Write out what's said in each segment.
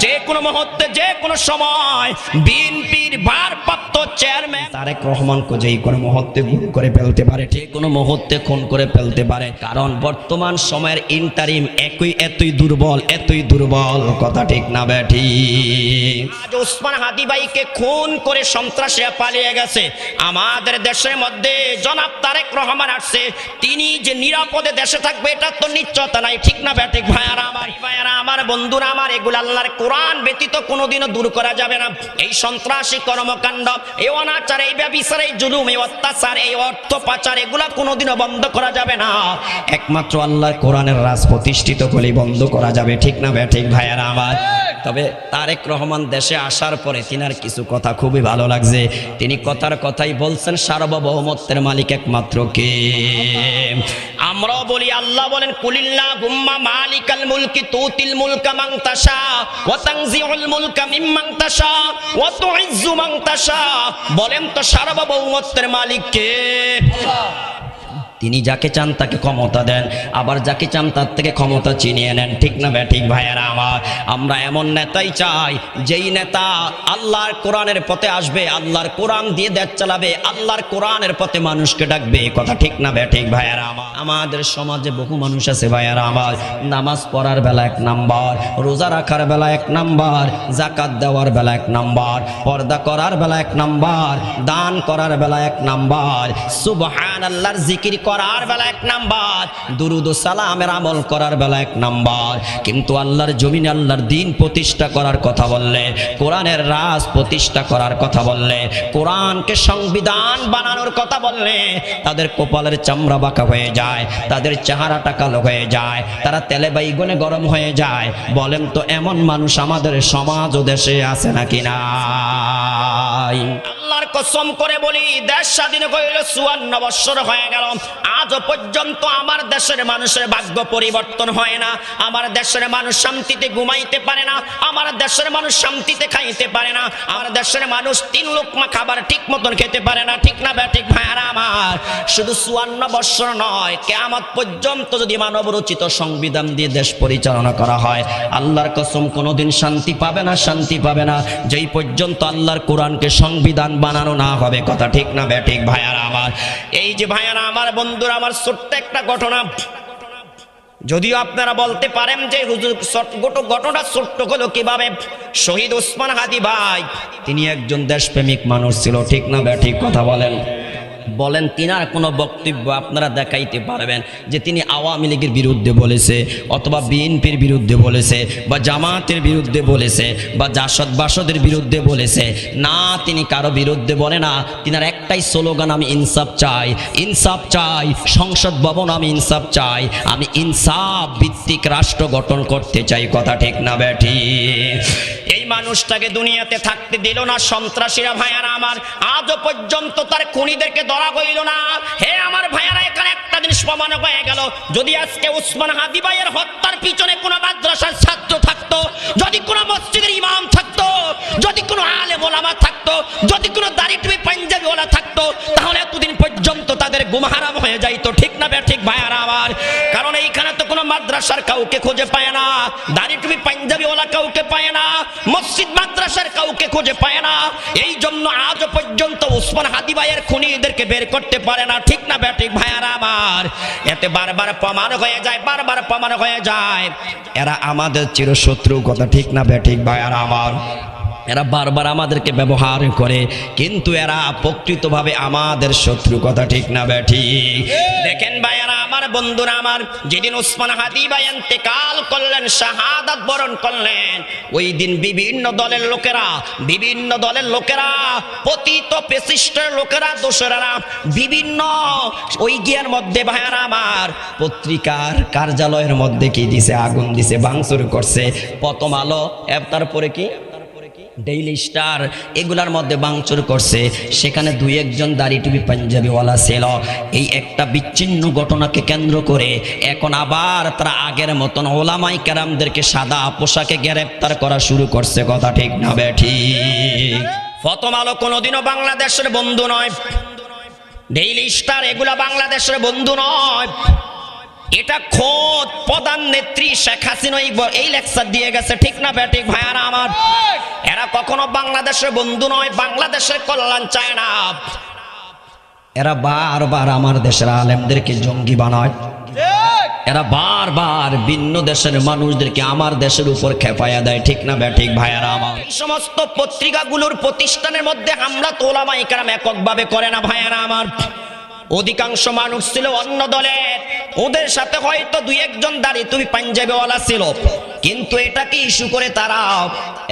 যে কোনো মুহূর্তে যে কোনো সময় বিএনপির ভারপ্রাপ্ত চেয়ারম্যান তারেক রহমানকে যে কোনো মুহূর্তে গুম করে ফেলতে পারে, যে কোনো মুহূর্তে খুন করে ফেলতে পারে। কারণ বর্তমান সময়ের ইন্টারিম এতই দুর্বল, কথা ঠিক না বেঠি? আজ ওসমান হাদি ভাইকে খুন করে সন্ত্রাসীরা পালিয়ে গেছে। আমাদের দেশের মধ্যে জনাব তারেক রহমান আসছে, তিনি যে নিরাপদে দেশে থাকবে এটা তো নিশ্চয়তা নাই, ঠিক না বেঠিক? ভাইয়ারা আমার বন্ধুরা আমার, এগুলো আল্লাহর কোরআন ব্যতীত কোনোদিনও দূর করা যাবে না। এই সন্ত্রাসী কর্মকাণ্ড, এই অনাচার, এই ব্যভিচার, এই জুলুম, এই অত্যাচার, এই অর্থ পাচার, এগুলা কোনোদিনও বন্ধ করা যাবে না। একমাত্র আল্লাহর কোরআনের রাজ প্রতিষ্ঠিত করলেই বন্ধ করা যাবে, ঠিক না বেঠিক? ভাইয়ারা আমার, তবে তারেক রহমান দেশে আসার পরে তিনার কিছু কথা খুবই ভালো লাগছে। তিনি কথাই বলছেন, সার্বভৌমত্বের মালিক একমাত্র কে? আমরাও বলি, আল্লাহ বলেন কুলিল্লাহুম্মা মালিকাল মুলকি তুতিল মুলকা মান তাশা ওয়া তানজিউল মুলকা মিম্মান তাশা ওয়া তুইজ্জু মান তাশা। বলেন তো সার্বভৌমত্বের মালিক কে? তিনি যাকে চান তাকে ক্ষমতা দেন, আবার যাকে চান তার থেকে ক্ষমতা ছিনিয়ে নেন, ঠিক না বেঠিক? ভাইয়েরা আমার, আমরা এমন নেতাই চাই যেই নেতা আল্লাহর কোরআনের পথে আসবে, আল্লাহর কোরআন দিয়ে দেশ চালাবে, আল্লাহর কোরআনের পথে মানুষকে ডাকবে, কথা ঠিক না বেঠিক? ভাইয়েরা আমার, আমাদের সমাজে বহু মানুষ আছে ভাইয়েরা আমার, নামাজ পড়ার বেলা 1 নাম্বার, রোজা রাখার বেলা 1 নাম্বার, যাকাত দেওয়ার বেলা 1 নাম্বার, পর্দা করার বেলা 1 নাম্বার, দান করার বেলা 1 নাম্বার, সুবহানাল্লাহর জিকির করার বেলা 1 নাম্বার, দুরুদ ও সালামের আমল করার বেলা 1 নাম্বার। কিন্তু আল্লাহর জমিনে আল্লাহর দ্বীন প্রতিষ্ঠা করার কথা বললে, কোরআনের রাজ প্রতিষ্ঠা করার কথা বললে, কোরআনকে সংবিধান বানানোর কথা বললে, তাদের কপালের চামড়া বাঁকা হয়ে যায়, তাদের চেহারাটা কালো হয়ে যায়, তারা তেলে বাইগুনে গরম হয়ে যায়। বলেন তো এমন মানুষ আমাদের সমাজ ও দেশে আছে নাকি নাই? আল্লাহর কসম করে বলি, দেশ স্বাধীন হইল 54 বছর হয়ে গেল, আজও পর্যন্ত আমার দেশের মানুষের ভাগ্য পরিবর্তন হয় না। আমার দেশের মানুষ শান্তিতে ঘুমাইতে পারে না, আমার দেশের মানুষ শান্তিতে খাইতে পারে না, আমার দেশের মানুষ 3 লোকমা খাবার ঠিক মতন খেতে পারে না, ঠিক না বেঠিক? ভাইয়ারা আমার, শুধু 54 বছর নয়, কিয়ামত পর্যন্ত যদি মানব রচিত সংবিধান দিয়ে দেশ পরিচালনা করা হয়, আল্লাহর কসম কোনোদিন শান্তি পাবে না যেই পর্যন্ত আল্লাহর কোরআনকে সংবিধান বানানো না হবে, কথা ঠিক না বেঠিক? ভাইয়ারা আমার, এই যে ভাইয়ারা আমার, বন্ধুরা আমার, ছোট্ট একটা ঘটনা, যদিও আপনারা বলতে পারেন যে হুজুর ঘটনা ছোট্ট হলো কিভাবে? শহীদ ওসমান হাদি ভাই তিনি একজন দেশপ্রেমিক মানুষ ছিল, ঠিক না বেঠিক? কথা বলেন তিনার কোনো বক্তব্য আপনারা দেখাইতে পারবেন যে তিনি আওয়ামী লীগের বিরুদ্ধে বলেছে, অথবা বিএনপির বিরুদ্ধে বলেছে, বা জামাতের বিরুদ্ধে বলেছে, বা জাসদ বাসদের বিরুদ্ধে বলেছে? না, তিনি কারো বিরুদ্ধে বলে না। তিনার একটাই স্লোগান, আমি ইনসাফ চাই, সংসদ ভবন আমি ইনসাফ চাই, আমি ইনসাফ ভিত্তিক রাষ্ট্র গঠন করতে চাই, কথা ঠিক না বেঠিক? এই মানুষটাকে দুনিয়াতে থাকতে দিল না সন্ত্রাসীরা। ভাইয়ারা আমার, আজও পর্যন্ত তার খুনিদেরকে ধরা হইল না। হে আমার ভাইয়ারা, এখানে একটা জিনিস প্রমাণ হয়ে গেল, যদি আজকে ওসমান হাদি ভাইয়ের হত্যার পিছনে কোনো মাদ্রাসার ছাত্র থাকতো, যদি কোনো মসজিদের ইমাম থাকতো, যদি কোনো আলেম ওলামা থাকতো, যদি কোনো দাড়ি টুপি পাঞ্জাবি ওলা থাকতো, তাহলে এতদিন পর্যন্ত তাদের গুম হারাম হয়ে যাইতো, ঠিক না বেঠিক? ভাইয়ারা আমার, কারণ এইখানে তো কোনো মাদ্রাসার কাউকে খুঁজে পায় না, দাড়ি টুপি পাঞ্জাবি ওলা কাউকে পায় না, মসজিদ মাদ্রাসার কাউকে খুঁজে পায় না। এই জন্য আজ পর্যন্ত ওসমান হাদি ভাইয়ের খুনিদেরকে বের করতে পারে না, ঠিক না বেঠিক? ভাইয়ারা আমার, এতে বারবার প্রমাণ হয়ে যায় এরা আমাদের চিরশত্রু, কথা ঠিক না বেঠিক? ভাইয়ারা আমার, এরা বারবার আমাদেরকে ব্যবহার করে, কিন্তু এরা প্রকৃতভাবে আমাদের শত্রু, কথা ঠিক না বেঠিক? দেখেন ভাইয়ারা আমার, বন্ধুরা আমার, যেদিন ওসমান হাদি ভাই ইন্তেকাল করলেন, শাহাদাত বরণ করলেন, ওই দিন বিভিন্ন দলের লোকেরা, পতিত পেশিস্টের লোকেরা, দোসরেরা বিভিন্ন ওই গিয়ার মধ্যে ভাইয়ারা আমার, পত্রিকার কার্যালয়ের মধ্যে কি দিছে? আগুন দিছে, ভাঙচুর করছে। প্রথম আলো, তারপরে কি ডেইলি স্টার, এগুলার মধ্যে ভাঙচুর করছে। সেখানে 2-1 দাড়ি টুপি পাঞ্জাবিওয়ালা ছিল। এই একটা বিচ্ছিন্ন ঘটনাকে কেন্দ্র করে এখন আবার তারা আগের মতন ওলামায়ে কেরামদেরকে সাদা পোশাকে গ্রেফতার করা শুরু করছে, কথা ঠিক না বেঠিক? প্রথম আলো কোনোদিনও বাংলাদেশের বন্ধু নয়, ডেইলি স্টার এগুলা বাংলাদেশের বন্ধু নয়। এটা খোদ প্রধান নেত্রী শেখ হাসিনা এই লেকচার দিয়ে গেছে, ঠিক না ব্যাটিক ভাইয়ারা আমার? এরা কখনো বাংলাদেশের বন্ধু নয়, বাংলাদেশের কল্যাণ চায় না। এরা বারবার আমার দেশের আলেমদেরকে জঙ্গি বানায়, এরা বারবার ভিন্ন দেশের মানুষদেরকে আমার দেশের উপর খেপায়া দেয়, ঠিক না ব্যাটিক ভাইয়ারা আমার? এই সমস্ত পত্রিকাগুলোর প্রতিষ্ঠানের মধ্যে হামলা তো ওলামায়ে কেরাম এককভাবে করে না ভাইয়ারা আমার। অধিকাংশ মানুষ ছিল অন্য দলের, ওদের সাথে হয়তো দুই একজন দাঁড়িয়ে তুমি পাঞ্জাবিওয়ালা ছিল, কিন্তু এটাকে ইস্যু করে তারা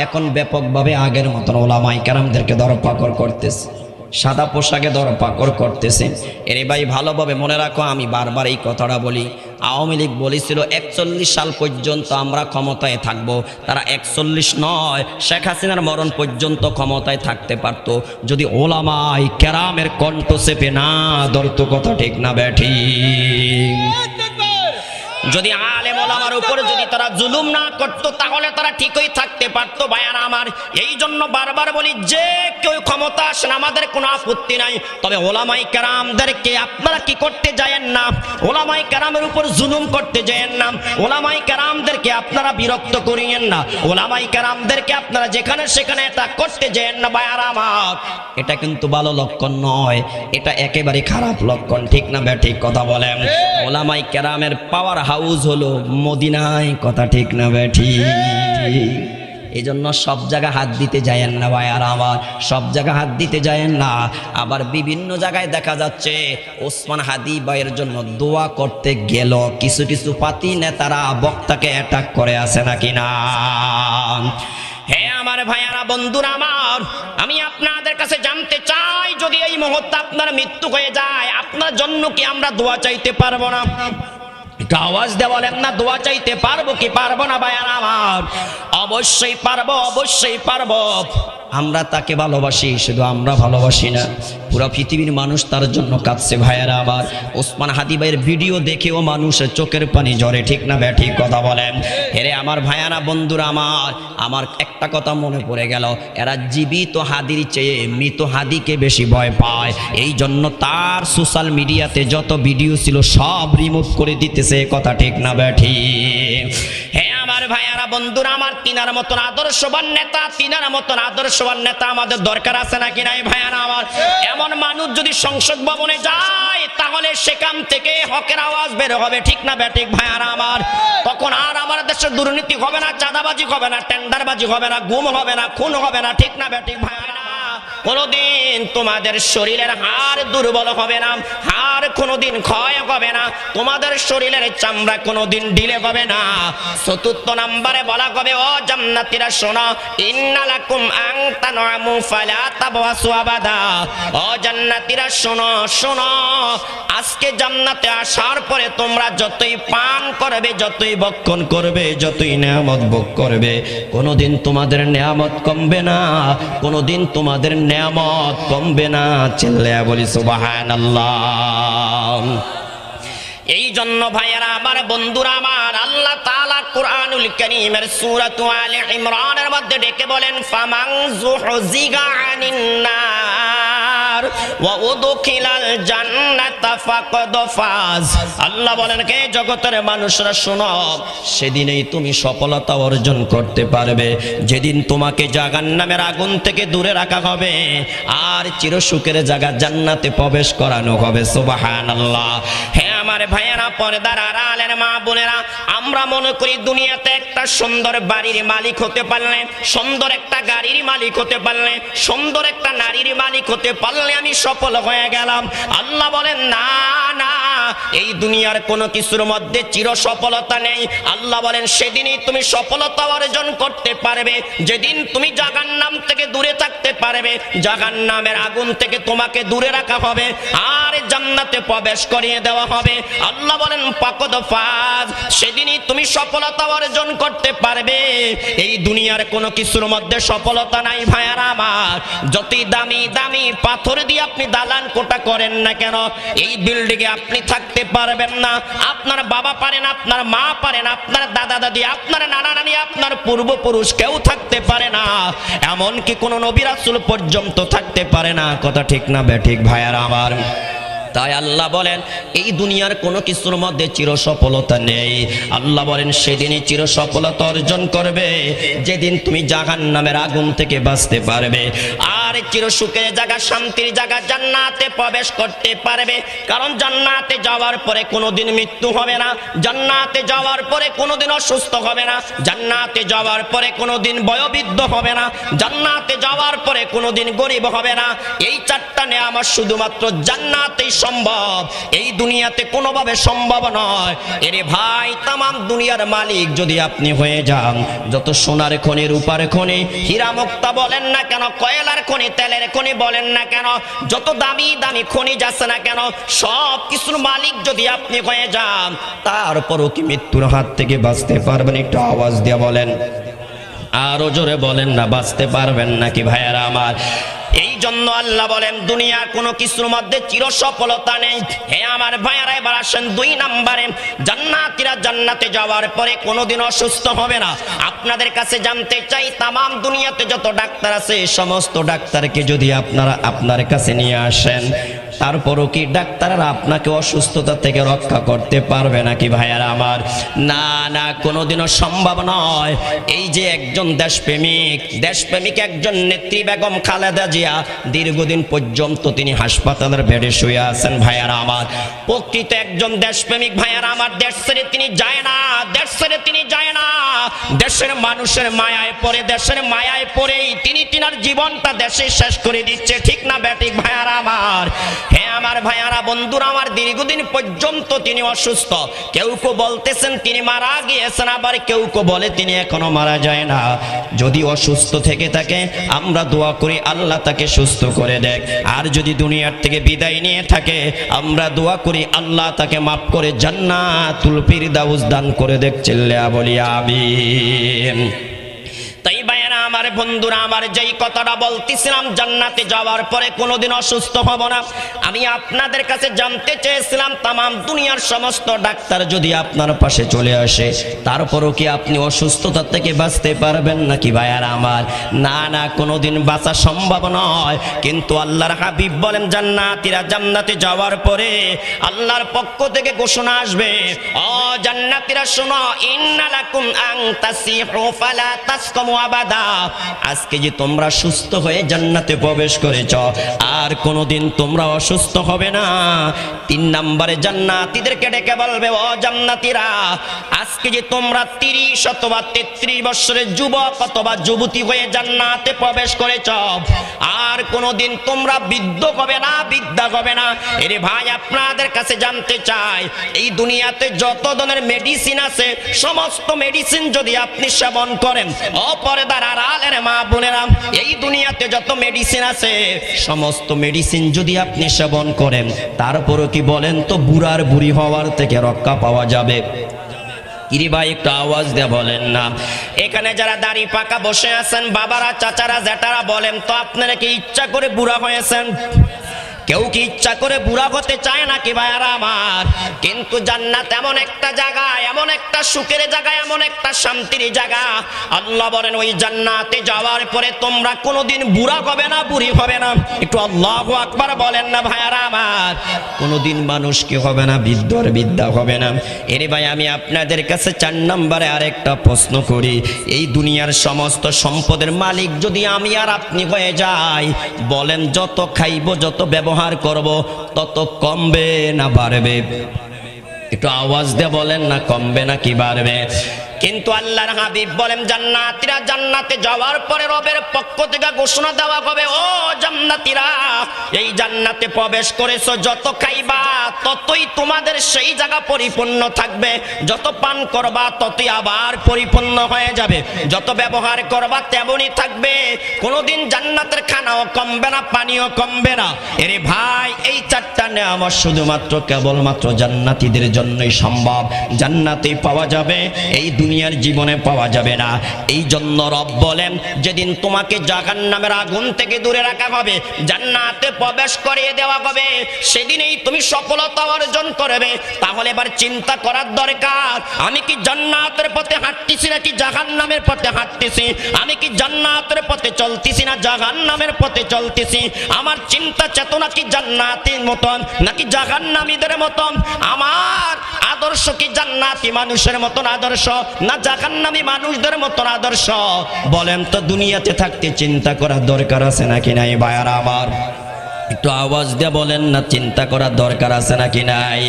এখন ব্যাপকভাবে আগের মতন ওলামায়ে কেরামদেরকে ধরপাকড় করতেছে, সাদা পোশাকে ধরপাকড় করতেছে। এরে ভাই ভালোভাবে মনে রাখো, আমি বারবার এই কথাটা বলি, আওয়ামী লীগ বলেছিল 41 সাল পর্যন্ত আমরা ক্ষমতায় থাকব, তারা 41 নয়, শেখ হাসিনার মরণ পর্যন্ত ক্ষমতায় থাকতে পারত যদি ওলামায়ে কেরামের কণ্ঠ চেপে না ধরতো, কথা ঠিক না ব্যাঠি? যদি আলেম ওলামার উপর যদি তারা জুলুম না করতো তাহলে তারা ঠিকই থাকতে পারতো ভাইয়ারা আমার। এই জন্য বারবার বলি, যে কেউ ক্ষমতা আসেন আমাদের কোনো আপত্তি নাই, তবে ওলামায়ে কেরামদেরকে আপনারা কি করতে যায়েন না, ওলামায়ে কেরামের উপর জুলুম করতে যায়েন না, ওলামায়ে কেরামদেরকে আপনারা বিরক্ত করিয়েন না, ওলামায়ে কেরামদেরকে আপনারা যেখানে সেখানে এটা করতে যায়েন না ভাইয়ারা আমার। এটা কিন্তু ভালো লক্ষণ নয়, এটা একেবারে খারাপ লক্ষণ, ঠিক না ব্যাঠিক কথা বলেন? ওলামায়ে কেরামের পাওয়ার হাউস হলো মদিনায়, কথা ঠিক না ব্যাঠি? এই জন্য সব জায়গায় হাত দিতে যায়েন না ভাইয়ারা আমার, সব জায়গায় হাত দিতে যায়েন না। আবার বিভিন্ন জায়গায় দেখা যাচ্ছে ওসমান হাদি ভাইয়ের জন্য দোয়া করতে গেল কিছু কিছু পাতি নেতারা বক্তাকে অ্যাটাক করে আছে নাকি না? হে আমার ভাইয়ারা, বন্ধুরা আমার, আমি আপনাদের কাছে জানতে চাই, যদি এই মুহূর্তে আপনার মৃত্যু হয়ে যায়, আপনার জন্য কি আমরা দোয়া চাইতে পারবো না? আওয়াজ দিয়ে বলেন না, দোয়া চাইতে পারবো কি পারবো না ভাইয়ারা আমার? অবশ্যই পারবো, অবশ্যই পারবো। আমরা তাকে ভালোবাসি, শুধু আমরা ভালোবাসি না, পুরো পৃথিবীর মানুষ তার জন্য কাঁদছে ভাইয়ারা আমার। ওসমান হাদি ভাইয়ের ভিডিও দেখেও মানুষের চোখের পানি ঝরে, ঠিক না ব্যাঠিক কথা বলেন? হেরে আমার ভাইয়ারা, বন্ধুরা আমার, আমার একটা কথা মনে পড়ে গেল, এরা জীবিত হাদির চেয়ে মৃত হাদিকে বেশি ভয় পায়। এই জন্য তার সোশ্যাল মিডিয়াতে যত ভিডিও ছিল সব রিমুভ করে দিতেছে, কথা ঠিক না ব্যাঠিক? হে আমার ভাইয়ারা, বন্ধুরা আমার, তিনার মতন আদর্শবান নেতা, তিনার মতন আদর্শবান নেতা আমাদের দরকার আছে নাকি নাই ভাইয়ারা আমার? এমন মানুষ যদি সংসদ ভবনে যায় তাহলে সেখান থেকে হকের আওয়াজ বের হবে, ঠিক না ব্যাঠিক ভাইয়ারা আমার? তখন আর আমার দেশে দুর্নীতি হবে না, চাঁদাবাজি হবে না, টেন্ডারবাজি হবে না, গুম হবে না, খুন হবে না, ঠিক না ব্যাঠিক ভাইয়ারা? কোনদিন তোমাদের শরীরের হাড় দুর্বল হবে না, হাড় কোনদিন ক্ষয় হবে না, তোমাদের শরীরের চামড়া কোনদিন ঢিলে হবে না। চতুর্থ নম্বরে বলা হবে, ও জান্নাতীরা শোনো, ইন্নালাকুম আন তানআমু ফালা তাবওয়াসু আবাদা। ও জান্নাতীরা শোনো, শোনো, আজকে জান্নাতে আসার পরে তোমরা যতই পান করবে, যতই ভক্ষণ করবে, যতই নিয়ামত ভোগ করবে, কোনদিন তোমাদের নিয়ামত কমবে না, কোনদিন তোমাদের নিয়ামত কমবে না। চিল্লায়া বলি সুবহানাল্লাহ। এই জন্য ভাইয়েরা আমার, বন্ধুরা আমার, আল্লাহ তাআলা কুরআনুল কারীমের সূরাতু আলে ইমরানের মধ্যে ডেকে বলেন, ফামান যুহজিগা আনিন নার ওয়া উদখিলাল জান্নাতা ফাকাদ ফাজ। আল্লাহ বলেন, কে জগতের মানুষরা শোনো, সেদিনেই তুমি সফলতা অর্জন করতে পারবে, যেদিন তোমাকে জাহান্নামের আগুন থেকে দূরে রাখা হবে আর চিরসুখের জায়গা জান্নাতে প্রবেশ করানো হবে। সুবহানাল্লাহ। হে আমার ভাইয়েরা, পর্দার আড়ালের মা বোনেরা, আমরা মনে করি দুনিয়াতে একটা সুন্দর বাড়ির মালিক হতে পারলে, সুন্দর একটা গাড়ির মালিক হতে পারলে, সুন্দর একটা নারীর মালিক হতে পারলে আমি সফল হয়ে গেলাম। আল্লাহ বলেন, না না, এই দুনিয়ার কোনো কিছুর মধ্যে চির সফলতা নেই। আল্লাহ বলেন, সেদিনই তুমি সফলতা অর্জন করতে পারবে যেদিন তুমি জাহান্নাম থেকে দূরে থাকতে পারবে, জাহান্নামের আগুন থেকে তোমাকে দূরে রাখা হবে আর জান্নাতে প্রবেশ করিয়ে দেওয়া হবে। আল্লাহ বলেন, ফাকাদ ফাজ, সেদিনই তুমি সফলতা অর্জন করতে পারবে। এই দুনিয়ার কোনো কিছুর মধ্যে সফলতা নাই ভাইয়ারা আমার। যতই দামি দামি পাথর দিয়ে আপনি দালান কোটা করেন না কেন, এই বিল্ডিং এ আপনি থাকতে পারবেন না। আপনার বাবা পারেন, আপনার মা পারেন, আপনার দাদা দাদি, আপনার নানা নানি, আপনার পূর্বপুরুষ কেউ থাকতে পারে না, এমনকি কোন নবী রাসূল পর্যন্ত থাকতে পারে না। কথা ঠিক না বেঠিক ভাইয়ারা আমার? তাই আল্লাহ বলেন এই দুনিয়ার কোনো কিছুর মধ্যে চিরসফলতা নেই। আল্লাহ বলেন সেদিনই চিরসফলতা অর্জন করবে যেদিন তুমি জাহান্নামের আগুন থেকে বাঁচতে পারবে, আর চিরসুখের জায়গা, শান্তির জায়গা জান্নাতে প্রবেশ করতে পারবে। কারণ জান্নাতে যাওয়ার পরে কোনোদিন মৃত্যু হবে না, জান্নাতে যাওয়ার পরে কোনোদিন অসুস্থ হবে না, জান্নাতে যাওয়ার পরে কোনোদিন বয়োবৃদ্ধ হবে না, জান্নাতে যাওয়ার পরে কোনোদিন গরিব হবে না। এই চারটা নেয়ামত শুধুমাত্র জান্নাতেই সম্ভব, এই দুনিয়াতে কোনোভাবে সম্ভব নয়। এরে ভাই, তামাম দুনিয়ার মালিক যদি আপনি হয়ে যান, যত সোনার খনি, রূপার খনি, হীরা মুক্তা বলেন না কেন, কয়লার খনি, তেলের খনি বলেন না কেন, যত দামি দামি খনি যাচ্ছে না কেন, সব কিছুর মালিক যদি আপনি হয়ে যান, তারপরও কি মৃত্যুর হাত থেকে বাঁচতে পারবেন? একটু আওয়াজ দিয়ে বলেন, আরো জোরে বলেন না, বাঁচতে পারবেন নাকি ভাইয়ারা আমার? এই জন্য আল্লাহ বলেন দুনিয়ার কোনো কিছুর মধ্যে চিরসফলতা নেই। হে আমার ভাইয়ারা, এবার আসেন 2 নম্বরে, জান্নাতীরা জান্নাতে যাওয়ার পরে কোনোদিন অসুস্থ হবে না। আপনাদের কাছে জানতে চাই, তামাম দুনিয়াতে যত ডাক্তার আছে, সমস্ত ডাক্তারকে যদি আপনারা আপনার কাছে নিয়ে আসেন, তারপরও কি ডাক্তাররা আপনাকে অসুস্থতা থেকে রক্ষা করতে পারবে নাকি ভাইয়ারা আমার? না না, কোনোদিনও সম্ভব নয়। এই যে একজন দেশপ্রেমিক একজন নেত্রী বেগম খালেদা জিয়া, দীর্ঘদিন পর্যন্ত তিনি হাসপাতালের বেডে শুয়ে আছেন ভাইয়ারা আমার। প্রকৃত একজন দেশপ্রেমিক ভাইয়ারা আমার, দেশ ছেড়ে তিনি যায় না, দেশ ছেড়ে তিনি যায় না, দেশের মানুষের মায়ায় পড়ে, দেশের মায়ায় পড়েই তিনি তিনার জীবনটা দেশে শেষ করে দিচ্ছে, ঠিক না ব্যাটিক ভাইয়ারা আমার? হে আমার ভাইয়ারা, বন্ধুরা আমার, দীর্ঘদিন পর্যন্ত তিনি অসুস্থ। কেউ কেউ বলতেছেন তিনি মারা গিয়েছেন, আবার কেউ কেউ বলে তিনি এখনো মারা যায় না। যদি অসুস্থ থেকে থাকে, আমরা দোয়া করি আল্লাহ তাকে সুস্থ করে দেখ। আর যদি দুনিয়ার থেকে বিদায় নিয়ে থাকে, আমরা দোয়া করি আল্লাহ তাকে মাফ করে জান্নাতুল ফিরদাউস দান করে দেখ। চিল্লা বলি আমিন। তাই ভাইয়ারা আমার, বন্ধুরা আমার, যেই কথাটা বলতেছিলাম, জান্নাতে যাওয়ার পরে কোনোদিন অসুস্থ হব না, আমি আপনাদের কাছে জানতে চেয়েছিলাম, তামাম দুনিয়ার সমস্ত ডাক্তার যদি আপনার পাশে চলে আসে, তারপরও কি আপনি অসুস্থতা থেকে বাঁচতে পারবেন নাকি ভাইয়ারা আমার? না না, কোনোদিন বাঁচা সম্ভব নয়। কিন্তু আল্লাহর হাবিব বলেন, জান্নাতীরা জান্নাতে যাওয়ার পরে আল্লাহর পক্ষ থেকে ঘোষণা আসবে, ও জান্নাতীরা শোনো, ইন্নালাকুম আন তাসিহু ফালা তাসকামু আবাদা। আজকে যে তোমরা সুস্থ হয়ে জান্নাতে প্রবেশ করেছ, আর কোনোদিন তোমরা অসুস্থ হবে না। 3 নম্বরে জান্নাতীদেরকে ডেকে বলবে, ও জান্নাতীরা, আজকে যে তোমরা 30 অথবা 33 বছরের যুবক অথবা যুবতী হয়ে জান্নাতে প্রবেশ করেছ, আর কোনোদিন তোমরা বৃদ্ধ হবে না, বৃদ্ধা হবে না। এরে ভাই, আপনাদের কাছে জানতে চাই, এই দুনিয়াতে যত ধরনের মেডিসিন আছে, সমস্ত মেডিসিন যদি আপনি সেবন করেন, পর্দার আড়ালের মা বোনেরা, এই দুনিয়াতে যত মেডিসিন আছে, সমস্ত মেডিসিন যদি আপনি সেবন করেন, তারপরও কি বলেন তো বুড়ার বুড়ি হওয়ার থেকে রক্ষা পাওয়া যাবে? ইরি ভাই, একটু আওয়াজ দিয়ে বলেন না। এখানে যারা দাড়ি পাকা বসে আছেন, বাবারা, চাচারা, জেঠারা, বলেন তো আপনারা কি ইচ্ছা করে বুড়া হয়েছেন? কেউ কি ইচ্ছা করে বুড়া হতে চায় নাকি ভাইয়ারা আমার? কিন্তু জান্নাত এমন একটা জায়গা, এমন একটা সুখের জায়গা, এমন একটা শান্তির জায়গা, আল্লাহ বলেন ওই জান্নাতে যাওয়ার পরে তোমরা কোনোদিন বুড়া হবে না, বুড়ি হবে না। একটু আল্লাহু আকবার বলেন না ভাইয়ারা আমার? কোনোদিন মানুষ কি হবে না, বৃদ্ধর বিদ্যা হবে না। এরে ভাই, আমি আপনাদের কাছে 4 নম্বরে আরেকটা প্রশ্ন করি, এই দুনিয়ার সমস্ত সম্পদের মালিক যদি আমি আর আপনি হয়ে যাই, বলেন যত খাইব, যত ব্যবহার করব, তত কমবে না বাড়বে? একটু আওয়াজ দিয়ে বলেন না, কমবে না কি বাড়বে? কিন্তু আল্লাহর হাবিব বলেন, জান্নাতীরা জান্নাতে যাওয়ার পরে রবের পক্ষ থেকে ঘোষণা দেওয়া হবে, ও জান্নাতীরা, এই জান্নাতে প্রবেশ করেছো, যত খাইবা ততই তোমাদের সেই জায়গা পরিপূর্ণ থাকবে, যত পান করবা ততই আবার পরিপূর্ণ হয়ে যাবে, যত ব্যবহার করবা তেমনই থাকবে, কোনোদিন জান্নাতের খানাও কমবে না, পানিও কমবে না। এরে ভাই, এই 4টা নেয়ামত শুধুমাত্র কেবলমাত্র জান্নাতীদের জন্যই সম্ভব, জান্নাতেই পাওয়া যাবে। এই দুনিয়ার জীবনে পাওয়া যাবে না। এই জন্য রব বলেন যেদিন তোমাকে জাহান্নামের আগুন থেকে দূরে রাখা হবে, জান্নাতে প্রবেশ করিয়ে দেওয়া হবে, সেদিনেই তুমি সফলতা অর্জন করবে। তাহলে এবার চিন্তা করার দরকার, আমি কি জান্নাতের পথে হাঁটতেছি নাকি জাহান্নামের পথে হাঁটতেছি? আমি কি জান্নাতের পথে চলতেছি না জাহান্নামের পথে চলতেছি? আমার চিন্তা চেতনা কি জান্নাতের মতন নাকি জাহান্নামীদের মতন? আমার আদর্শ কি জান্নাতি মানুষের মতন আদর্শ না জাহান্নামী মানুষদের মতন আদর্শ? বলেন তো, দুনিয়াতে থাকতে চিন্তা করার দরকার আছে নাকি নাই ভাইয়ারা আমার? একটু আওয়াজ দিয়ে বলেন না, চিন্তা করার দরকার আছে নাকি নাই?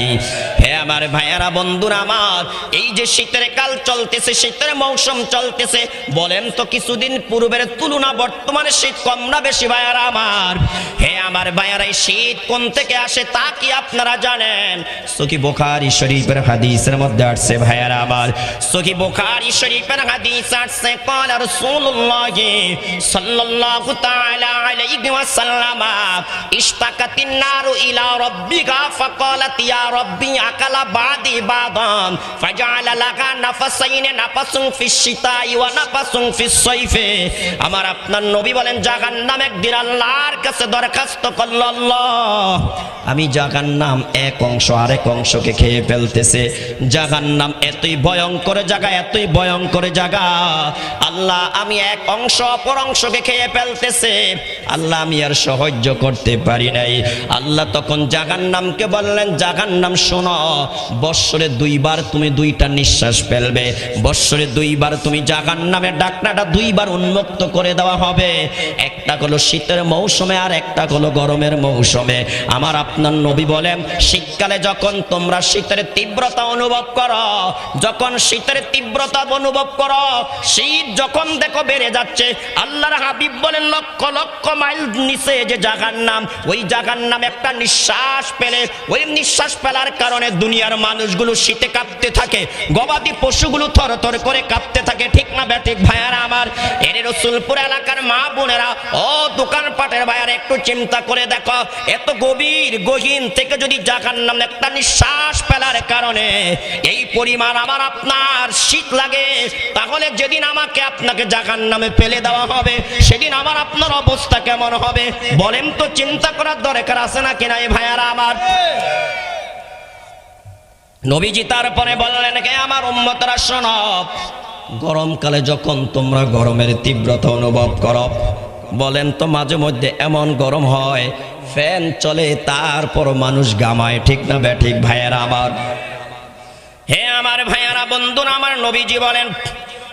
হে আমার ভাইয়ারা, বন্ধুরা আমার, এই যে শীতের কাল চলতেছে, শীতের মৌসুম চলতেছে, বলেন তো কিছুদিন পূর্বের তুলনা বর্তমানে শীত কম না বেশি ভাইয়ারা আমার? হে আমার ভাইয়ারা, এই শীত কোন থেকে আসে তা কি আপনারা জানেন? সহিহ বুখারী শরীফের হাদিসের মধ্যে আসছে ভাইয়ারা আমার, সহিহ বুখারী শরীফের হাদিস আসছে, ক্বালা রাসূলুল্লাহ সাল্লাল্লাহু তাআলা আলাইহি ওয়াসাল্লাম, ইশতাকাতিন নারু ইলা রাব্বিকা ফাকালাত ইয়া রাব্বি আকালা বাদি বাদান ফাজআলা লাকা নাফাসাইন, নাফাসুন ফিশ শিতাই ওয়া নাফাসুন ফিশ সাইফে। আমার আপনার নবী বলেন, জাহান্নাম একদিন আল্লাহর কাছে দরখাস্ত করল, আল্লাহ আমি জাহান্নাম এক অংশ আরেক অংশকে খেয়ে ফেলতেছে। জাহান্নাম এতই ভয়ঙ্কর জায়গা, এতই ভয়ঙ্কর জায়গা, আল্লাহ আমি এক অংশ অপর অংশকে খেয়ে ফেলতেছে, আল্লাহ আমি আর সহ্য করতে পারি নাই। আল্লাহ তখন জাহান্নামকে বললেন, জাহান্নাম শোনো, বৎসরে দুইবার তুমি দুইটা নিঃশ্বাস ফেলবে, বৎসরে দুইবার তুমি জাহান্নামের ডাকনাটা দুইবার উন্মুক্ত করে দেওয়া হবে। একটা হলো শীতের মৌসুমে আর একটা হলো গরমের মৌসুমে। আমার আপনার নবী বলেন, শীতকালে যখন তোমরা শীতের তীব্রতা অনুভব করো, যখন শীতের তীব্রতা অনুভব করো, শীত যখন দেখো বেড়ে যাচ্ছে, আল্লাহর হাবিব বলেন লক্ষ লক্ষ মাইল নিচে যে জাহান্নাম, ওই জাহান্নাম একটা নিঃশ্বাস পেলে, ওই নিঃশ্বাস ফেলার কারণে দুনিয়ার মানুষগুলো শীতে কাঁপতে থাকে, গবাদি পশুগুলো থরথর করে কাঁপতে থাকে, ঠিক না ব্যাঠিক ভাইয়ারা আমার? এর রসুলপুর এলাকার মা বোনেরা, ও দোকানপাটের ভাইয়ারা, একটু চিন্তা করে দেখো, এত গভীর গহীন থেকে যদি জাহান্নাম একটা নিঃশ্বাস ফেলার কারণে এই পরিমাণ আমার আপনার শীত লাগে, তাহলে যেদিন আমাকে আপনাকে জাহান্নামে ফেলে দেওয়া হবে, সেদিন আমার আপনার অবস্থা কেমন হবে? বলেন তো, চিন্তা করার দরকার আছে নাকি নাই ভাইয়ারা আমার? নবীজি তারপরে বললেন, কে আমার উম্মতরা শোনো, গরমকালে যখন তোমরা গরমের তীব্রতা অনুভব করো, বলেন তো মাঝে মধ্যে এমন গরম হয় ফ্যান চলে তারপর মানুষ গামায়, ঠিক না ব্যাঠিক ভাইয়ারা আমার? হে আমার ভাইয়ারা, বন্ধুরা আমার, নবীজি বলেন,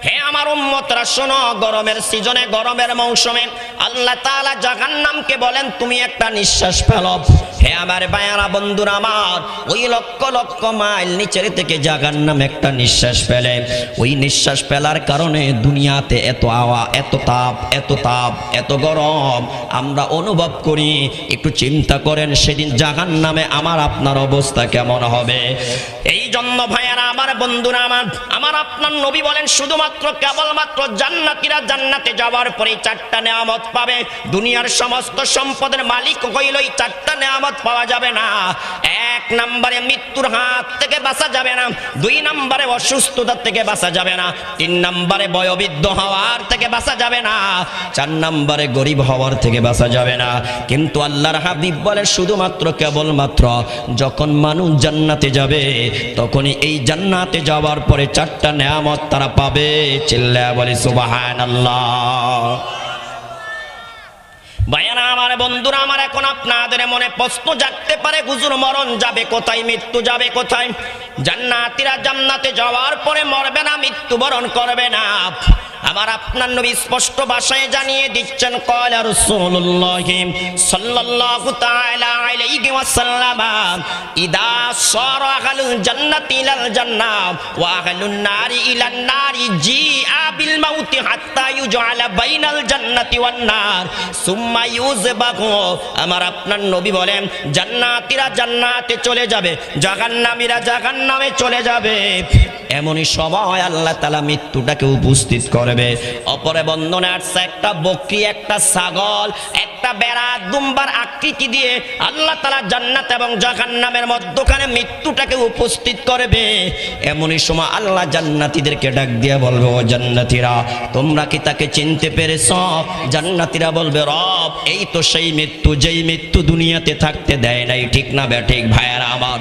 হে আমার উম্মতরা শোনো, গরমের সিজনে, গরমের মৌসুমে আল্লাহ তাআলা জাহান্নামকে বলেন, তুমি একটা নিঃশ্বাস ফেলো। হে আমার ভাইয়ারা, বন্ধুরা আমার, ওই লক্ষ লক্ষ মাইল নিচের থেকে জাহান্নাম একটা নিঃশ্বাস ফেলে, ওই নিঃশ্বাস ফেলার কারণে দুনিয়াতে এত আওয়া, এত তাপ, এত তাপ, এত গরম আমরা অনুভব করি। একটু চিন্তা করেন, সেদিন জাহান্নামে আমার আপনার অবস্থা কেমন হবে? এই জন্য ভাইয়ারা আমার, বন্ধুরা আমার, আমার আপনার নবী বলেন, শুধুমাত্র কেবলমাত্র জান্নাতীরা জান্নাতে যাওয়ার পরে চারটা নেয়ামত পাবে। দুনিয়ার সমস্ত সম্পদের মালিক হইল এই চারটা নেয়ামত পাওয়া যাবে না। এক নম্বরে মৃত্যুর হাত থেকে বাঁচা যাবে না, দুই নম্বরে অসুস্থতা থেকে বাঁচা যাবে না, তিন নম্বরে বয়োবৃদ্ধ হওয়ার থেকে বাঁচা যাবে না, চার নম্বরে গরিব হওয়ার থেকে বাঁচা যাবে না। কিন্তু আল্লাহর হাবিব বলে, শুধুমাত্র কেবলমাত্র যখন মানুষ জান্নাতে যাবে, তখনই এই জান্নাতে যাওয়ার পরে চারটা নেয়ামত তারা পাবে। চিল্লায়া বলি সুবহানাল্লাহ। ভাইয়ারা আমার, বন্ধুরা আমার, এখন আপনাদের মনে প্রশ্ন জাগতে পারে, হুজুর মরণ যাবে কোথায়, মৃত্যু যাবে কোথায়? জান্নাতীরা জান্নাতে যাওয়ার পরে মরবে না, মৃত্যুবরণ করবে না। আমার আপনার নবী স্পষ্ট ভাষায় জানিয়ে দিচ্ছেন, ক্বালা রাসূলুল্লাহ সাল্লাল্লাহু তাআলা আলাইহি ওয়াসাল্লাম, ইদা সারা আহলুল জান্নাতি ইলাল জান্নাহ ওয়া আহলুন নারি ইলান নারি জিআ বিল মাউতি হাত্তা ইউজআলা বাইনাল জান্নাতি ওয়ান নার সুম্মা ইউযবাহু। আমার আপনার নবী বলেন, জান্নাতীরা জান্নাতে চলে যাবে, জাহান্নামীরা জাহান্নামে চলে যাবে। এমনই সময় আল্লাহ তাআলা মৃত্যুটাকে উপস্থিত করবে। অপরে বন্ধনে আসছে একটা বকরি, একটা ছাগল, একটা বেড়া, দুম্বার আকৃতি দিয়ে আল্লাহ তাআলা জান্নাত এবং জাহান্নামের মধ্যখানে মৃত্যুটাকে উপস্থিত করবে। এমনই সময় আল্লাহ জান্নাতীদেরকে ডাক দিয়ে বলবে, ও জান্নাতীরা, তোমরা কি তাকে চিনতে পেরেছো? জান্নাতীরা বলবে, রব, এই তো সেই মৃত্যু, যেই মৃত্যু দুনিয়াতে থাকতে দেয় নাই। ঠিক না বেঠিক ভাইয়ারা আমার?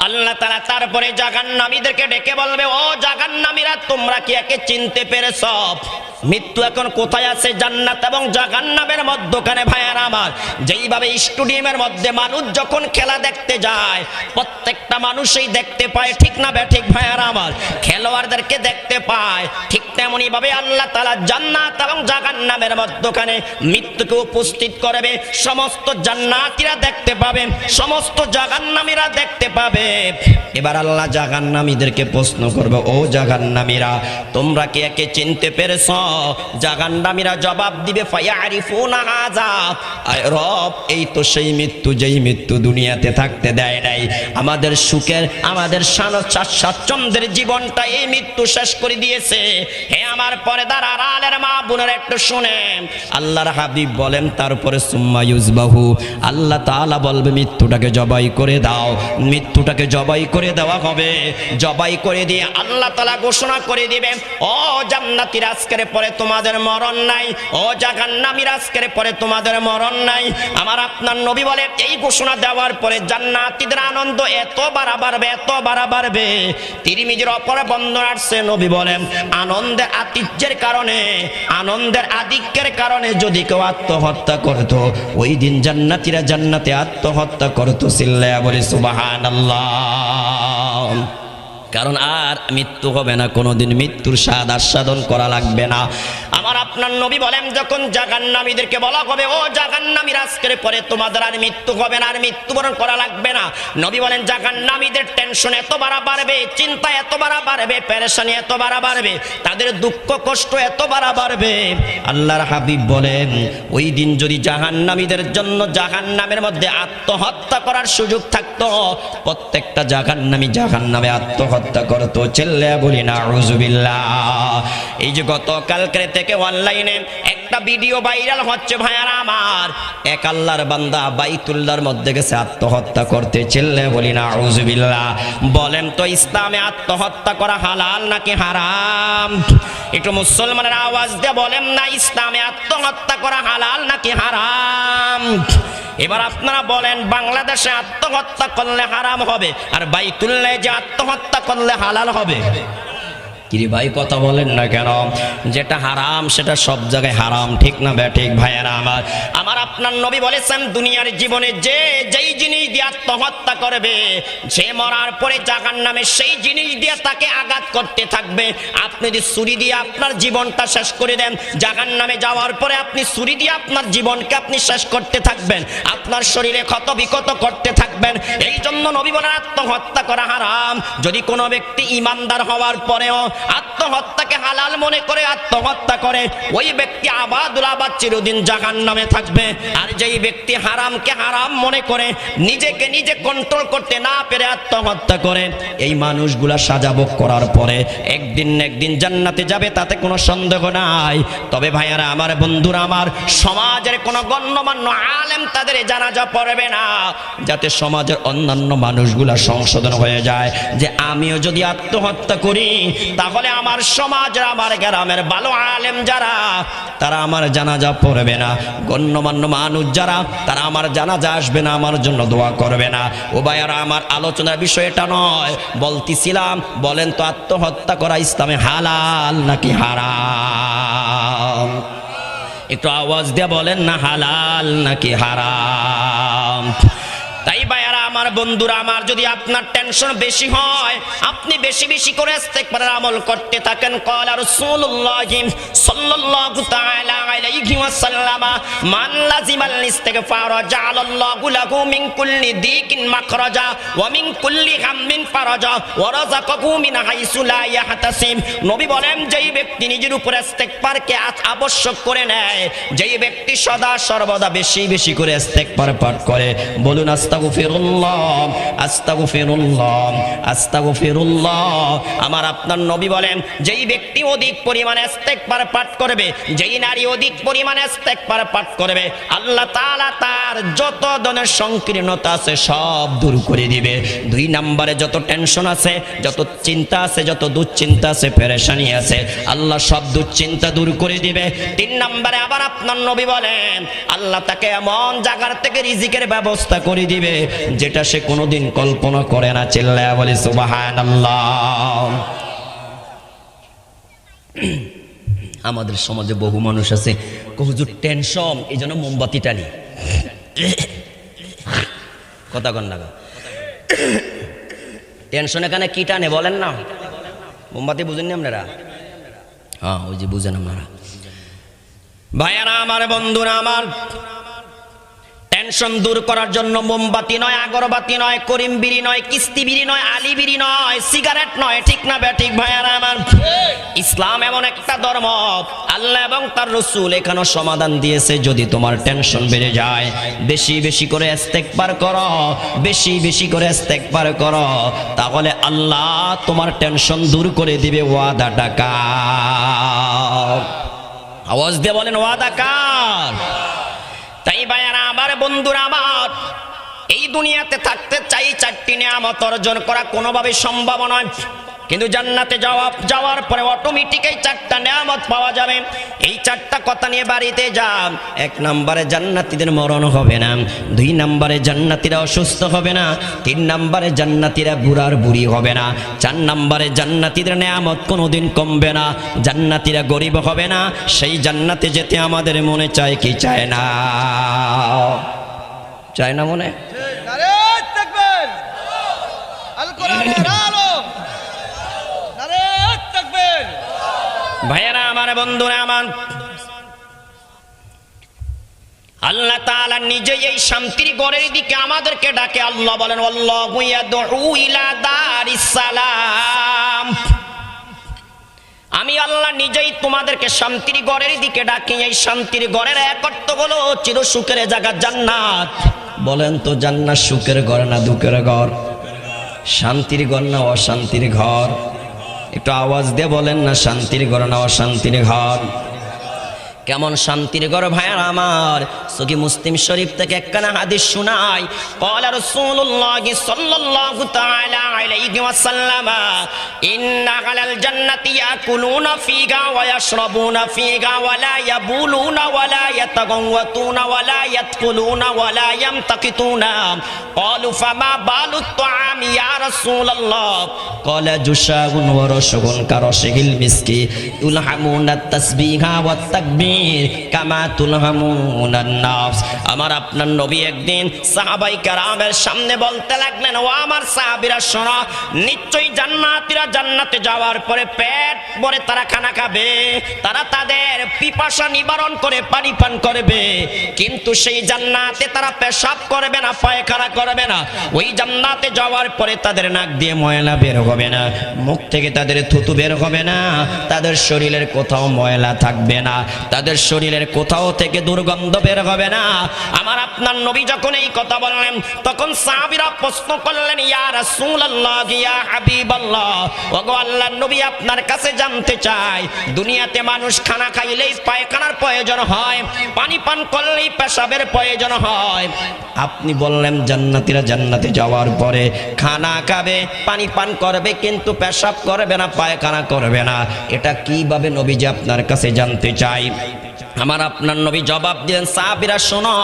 আল্লাহ তাআলা তারপরে জাহান্নামীদেরকে ডেকে বলবে, ও জাহান্নামীরা, তোমরা কি একে চিনতে পেরেছো? মৃত্যু এখন কোথায় আছে? জান্নাত এবং জাহান্নামের মধ্যখানে। ভাইয়ারা আমার, যেইভাবে স্টেডিয়ামের মধ্যে মানুষ যখন খেলা দেখতে যায়, প্রত্যেকটা মানুষই দেখতে পায়, ঠিক না বেঠিক ভাইয়ারা আমার? খেলোয়াড়দেরকে দেখতে পায়, ঠিক তেমনি ভাবে আল্লাহ তাআলা জান্নাত এবং জাহান্নামের মধ্যখানে মৃত্যুকে উপস্থিত করবে। সমস্ত জান্নাতীরা দেখতে পাবে, সমস্ত জাহান্নামীরা দেখতে পাবে। এবার আল্লাহ জাহান্নামীদেরকে প্রশ্ন করবে, ও জাহান্নামীরা, তোমরা কি একে চিনতে পেরেছো? জাহান্নামীরা জবাব দিবে, ফায়ারিফুনা হাযা, রব, এই তো সেই মৃত্যু, যেই মৃত্যু দুনিয়াতে থাকতে দেয় নাই। আমাদের সুখের, আমাদের স্বাচ্ছন্দ্যের জীবনটা এই মৃত্যু শেষ করে দিয়েছে। হে আমার পর্দার আড়ালের মা বোনেরা, একটু শুনেন। আল্লাহর হাবিব বলেন, তারপরে সুম্মা ইউযবাহু, আল্লাহ তাআলা বলবে, মৃত্যুটাকে জবাই করে দাও। মৃত্যুটাকে জবাই করে দেওয়া হবে। জবাই করে দিয়ে আল্লাহ তাআলা ঘোষণা করে দিবেন, ও জান্নাতীরা, আজকের পরে তোমাদের মরণ নাই। ও জাহান্নামীরা, আজকের পরে তোমাদের মরণ নাই। আমার আপনার নবী বলে, এই ঘোষণা দেওয়ার পরে জান্নাতীদের আনন্দ এত বাড়বে, এত বাড়বে। তিরমিজির অপরে বর্ণনা আসছে, নবী বলেন, আনন্দের আতিথ্যের কারণে, আনন্দের আধিক্যের কারণে যদি কেউ আত্মহত্যা করতো, ওই দিন জান্নাতীরা জান্নাতে আত্মহত্যা করতো। চিল্লায়া বলি সুবহানাল্লাহ। কারণ আর মৃত্যু হবে না কোনোদিন, মৃত্যুর স্বাদ আস্বাদন করা লাগবে না। আমার আপনার নবী বলেন, যখন জাহান্নামীদেরকে বলা হবে, ও জাহান্নামীরা, আজকের পরে তোমাদের আর মৃত্যু হবে না, আর মৃত্যুবরণ করা লাগবে না। নবী বলেন, জাহান্নামীদের টেনশন এত বাড়বে, চিন্তা এত বাড়বে, পেরেশানি এত বাড়বে, তাদের দুঃখ কষ্ট এত বাড়বে। আল্লাহর হাবিব বলেন, ওই দিন যদি জাহান্নামীদের জন্য জাহান্নামের মধ্যে আত্মহত্যা করার সুযোগ থাকতো, প্রত্যেকটা জাহান্নামী জাহান্নামে আত্মহত্যা করতো। চিল্লায়া বলি নাউযুবিল্লাহ। এই যে গতকালকে থেকে অনলাইনে একটা ভিডিও ভাইরাল হচ্ছে, ভাইয়ারা আমার, এক আল্লাহর বান্দা বাইতুল্লাহর মধ্যে গেছে আত্মহত্যা করতে। চিল্লায়া বলি নাউযুবিল্লাহ। বলেন তো, ইসলামে আত্মহত্যা করা হালাল নাকি হারাম? একটু মুসলমানের আওয়াজ দিয়ে বলেন না, ইসলামে আত্মহত্যা করা হালাল নাকি হারাম? এবার আপনারা বলেন, বাংলাদেশে আত্মহত্যা করলে হারাম হবে, আর বাইতুল্লাহে যে আত্মহত্যা করলে হালাল হবে? কিরে ভাই, কথা বলেন না কেন? যেটা হারাম সেটা সব জায়গায় হারাম, ঠিক না বেঠিক ভাইয়েরা আমার? আমার আপনার নবী বলেছেন, দুনিয়ার জীবনে যে যেই জিনিস দিয়ে আত্মহত্যা করবে, সে মরার পরে জাহান্নামে সেই জিনিস দিয়ে তাকে আঘাত করতে থাকবে। আপনি যদি ছুরি দিয়ে আপনার জীবনটা শেষ করে দেন, জাহান্নামে যাওয়ার পরে আপনি ছুরি দিয়ে আপনার জীবনকে আপনি শেষ করতে থাকবেন, আপনার শরীরে ক্ষত বিক্ষত করতে থাকবেন। এই জন্য নবী বলেন, আত্মহত্যা করা হারাম। যদি কোনো ব্যক্তি ইমানদার হওয়ার পরেও আত্মহত্যাকে হালাল মনে করে আত্মহত্যা করে, ওই ব্যক্তি আবাদুল আবাদ চিরদিন জাহান্নামে থাকবে। আর যেই ব্যক্তি হারামকে হারাম মনে করে, নিজেকে নিজে কন্ট্রোল করতে না পেরে আত্মহত্যা করে, এই মানুষগুলা সাজা ভোগ করার পরে একদিন না একদিন জান্নাতে যাবে, তাতে কোনো সন্দেহ নাই। তবে ভাইয়ারা আমার, বন্ধুরা আমার, সমাজের কোনো গণ্যমান্য আলেম তাদের জানাজা পড়বে না, যাতে সমাজের অন্যান্য মানুষগুলা সংশোধন হয়ে যায় যে আমিও যদি আত্মহত্যা করি, তাহলে আমার সমাজের, আমার গ্রামের ভালো আলেম যারা, তারা আমার জানাজা পড়বে না। গণ্যমান্য মানুষ যারা, তারা আমার জানাজা আসবে না, আমার জন্য দোয়া করবে না। ও ভাইয়ারা আমার, আলোচনার বিষয় এটা নয়। বলতেছিলাম, বলেন তো, আত্মহত্যা করা ইসলামে হালাল নাকি হারাম? একটু আওয়াজ দিয়ে বলেন না, হালাল নাকি হারাম? তাই ভাইয়ারা আমার, বন্ধুরা আমার, যদি আপনার টেনশন বেশি হয়, আপনি বেশি বেশি করে ইস্তেগফারের আমল করতে থাকেন। ক্বালা রাসূলুল্লাহ সাল্লাল্লাহু তাআলা আলাইহি আলাইহি ওয়াসাল্লাম মান লাজিমাল ইস্তিগফার জাআলাল্লাহু লাহু মিন কুল্লি দিকিন মাখরাজা ওয়া মিন কুল্লি হাম্মিন ফারাজা ওয়া রাযাকাহু মিন হাইসু লা ইয়াহতাসিব। নবী বলেন যেই ব্যক্তি নিজের উপর ইস্তিগফারকে আবশ্যক করে নেয়, যেই ব্যক্তি সদা সর্বদা বেশি বেশি করে ইস্তিগফার পাঠ করে, বলুন আস্তাগফিরুল্লাহ আস্তাগফিরুল্লাহ আস্তাগফিরুল্লাহ। আমার আপনার নবী বলেন যেই ব্যক্তি অধিক পরিমাণে ইস্তিগফার পাঠ করবে, যেই নারী অধিক পরিমাণে ইস্তিগফার পাঠ করবে, আল্লাহ তাআলা তার যত ধরনের সংকীর্ণতা আছে সব দূর করে দিবে। 2 নম্বরে যত টেনশন আছে, যত চিন্তা আছে, যত দুশ্চিন্তা আছে, পেরেশানি আছে, আল্লাহ সব দুশ্চিন্তা দূর করে দিবে। 3 নম্বরে আবার আপনার নবী বলেন আল্লাহ তাকে এমন জায়গার থেকে রিজিকের ব্যবস্থা করে দিবে যেটা সে কোনোদিন কল্পনা করে না। চিল্লায়া বলি সুবহানাল্লাহ। আমাদের সমাজে বহু মানুষ আছে হুজুর টেনশন, এই জন্য মোমবাতি টানি। কথা কন না, টেনশন এখানে কি টানে বলেন না? মোমবাতি বুঝেননি আপনারা? হ্যাঁ ওই যে বুঝেন আপনারা। ভাইয়ারা আমার, বন্ধুরা আমার, টেনশন দূর করার জন্য মোমবাতি নয়, আগরবাতি নয়, করিম বিড়ি নয়, কিস্তি বিড়ি নয়, আলি বিড়ি নয়, সিগারেট নয়, ঠিক না ব্যাঠিক ভাইয়ারা আমার? ইসলাম এমন একটা ধর্ম, আল্লাহ এবং তার রাসূল এখানে সমাধান দিয়েছে। যদি তোমার টেনশন বেড়ে যায়, বেশি বেশি করে ইস্তিগফার করো, বেশি বেশি করে ইস্তিগফার করো, তাহলে আল্লাহ তোমার টেনশন দূর করে দিবে। ওয়াদাটা কার? আওয়াজ দিয়ে বলেন ওয়াদা কার? তাই ভাইয়ারা আমার, বন্ধুরা আমার, এই দুনিয়াতে থাকতে চাই 4টি নিয়ামত অর্জন করা কোনোভাবে সম্ভব নয়, কিন্তু জান্নাতে যাওয়ার পরে অটোমেটিক এই 4টা নিয়ামত পাওয়া যাবে। এই 4টা কথা নিয়ে বাড়িতে যান। 1 নম্বরে জান্নাতীদের মরণ হবে না, 2 নম্বরে জান্নাতীরা অসুস্থ হবে না, 3 নম্বরে জান্নাতীরা বুড়ার বুড়ি হবে না, 4 নম্বরে জান্নাতীদের নিয়ামত কোনোদিন কমবে না, জান্নাতীরা গরিব হবে না। সেই জান্নাতে যেতে আমাদের মনে চায় কি চায় না? চায় না মনে? ভাইয়েরা আমার, বন্ধুরা আমার, আল্লাহ তাআলা নিজেই এই শান্তির ঘরের দিকে আমাদেরকে ডাকে। আল্লাহ বলেন আল্লাহু ইয়াদউ ইলা দারিস সালাম। আমি আল্লাহ নিজেই তোমাদেরকে শান্তির ঘরের দিকে ডাকি। এই শান্তির ঘরের এক অর্থ হলো চির সুখের জায়গা জান্নাত। বলেন তো জান্নাত সুখের ঘর না দুঃখের ঘর? শান্তির ঘর না অশান্তির ঘর? একটু আওয়াজ দিয়ে বলেন না, শান্তির ঘর না অশান্তির ঘর? কেমন শান্তির ঘর ভাইয়ার আমার? সহি মুসলিম শরীফ থেকে একখানা হাদিস শোনাই। ক্বালা রাসূলুল্লাহ সাল্লাল্লাহু তাআলা আলাইহি ওয়াসাল্লাম ইন্না আলাল জান্নাতি ইয়াকুলুনা ফিহা ওয়া ইয়াশরাবুনা ফিহা ওয়া লা ইয়াবুলুনা ওয়া লা ইয়াতাগাওয়াতুনা ওয়া লা ইয়াদখুলুনা ওয়া লা ইয়ামতাকিতুনা। ক্বালু ফামা বালুত তুআমি ইয়া রাসূলুল্লাহ? ক্বালা জুশাউন ওয়া রাশুগুন কারাশিল মিসকি ইউলহামুনা তাসবিহা ওয়া তাকবীর কামা তুলহামুনান নাফস। আমার আপনার নবী একদিন সাহাবায়ে কেরামের সামনে বলতে লাগলেন, ও আমার সাহাবীরা শোনো, নিশ্চয়ই জান্নাতীরা জান্নাতে যাওয়ার পরে পেট ভরে তারা খানা খাবে, তারা তাদের পিপাসা নিবারণ করে পানি পান করবে, কিন্তু সেই জান্নাতে তারা পেশাব করবে না, পায়খানা করবে না। ওই জান্নাতে যাওয়ার পরে তাদের নাক দিয়ে ময়লা বের হবে না, মুখ থেকে তাদের থুতু বের হবে না, তাদের শরীরের কোথাও ময়লা থাকবে না, তাদের শরীরের কোথাও থেকে দুর্গন্ধ বের হবে না। আমার আপনার নবী যখন এই কথা বললেন, তখন সাহাবীরা প্রশ্ন করলেন, ইয়া রাসূলুল্লাহ, ইয়া হাবিবাল্লাহ, ওগো আল্লাহর নবী, আপনার কাছে জানতে চাই, দুনিয়াতে মানুষ খানা খাইলেই পায়খানার প্রয়োজন হয়, পানি পান করলেই পেশাবের প্রয়োজন হয়, আপনি বললেন জান্নাতীরা জান্নাতে যাওয়ার পরে খানা খাবে, পানি পান করবে, কিন্তু পেশাব করবে না, পায়খানা করবে না, এটা কিভাবে নবীজি আপনার কাছে জানতে চাই? আমার আপনার নবী জবাব দিলেন, সাহাবীরা শোনো,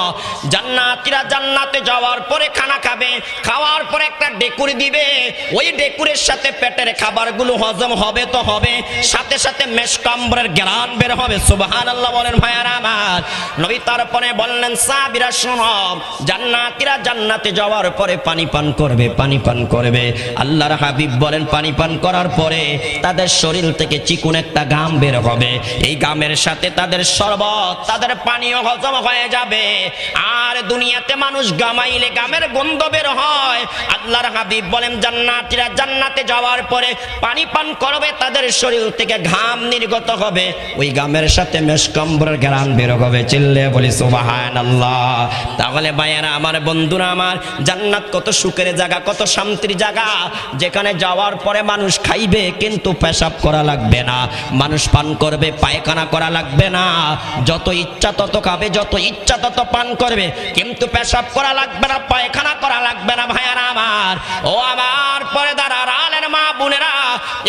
জান্নাতীরা জান্নাতে যাওয়ার পরে খানা খাবে, খাওয়ার পরে একটা ডেকুর দিবে, ওই ডেকুরের সাথে পেটের খাবারগুলো হজম হবে তো হবে, সাথে সাথে মেশকাম্বরের ঘ্রাণ বের হবে। সুবহানাল্লাহ বলেন ভাইয়ারা আমার। নবী তারপরে বললেন, সাহাবীরা শোনো, জান্নাতীরা জান্নাতে যাওয়ার পরে পানি পান করবে, পানি পান করবে। আল্লাহর হাবিব বলেন, পানি পান করার পরে তাদের শরীর থেকে চিকুন একটা ঘাম বের হবে, এই ঘামের সাথে তাদের সর্ব তাদের পানিও হজম হয়ে যাবে। আর দুনিয়াতে মানুষ গামাইলে গামের গন্ধ বের হয়। আল্লাহর হাবিব বলেন জান্নাতীরা জান্নাতে যাওয়ার পরে পানি পান করবে, তাদের শরীর থেকে ঘাম নির্গত হবে, ওই ঘামের সাথে মেশকম্বরের ঘ্রাণ বের হবে। চিল্লে বলি সুবহানাল্লাহ। তাহলে ভাইয়েরা আমার, বন্ধুরা আমার, জান্নাত কত সুখের জায়গা, কত শান্তির জায়গা, যেখানে যাওয়ার পরে মানুষ খাইবে কিন্তু পেশাব করা লাগবে না, মানুষ পান করবে পায়খানা করা লাগবে না, যত ইচ্ছা তত খাবে, যত ইচ্ছা তত পান করবে, কিন্তু পেশাব করা লাগবে না, পায়খানা করা লাগবে না। ভাইয়ারা আমার, ও আমার পর্দার আড়ালের মা বোনেরা,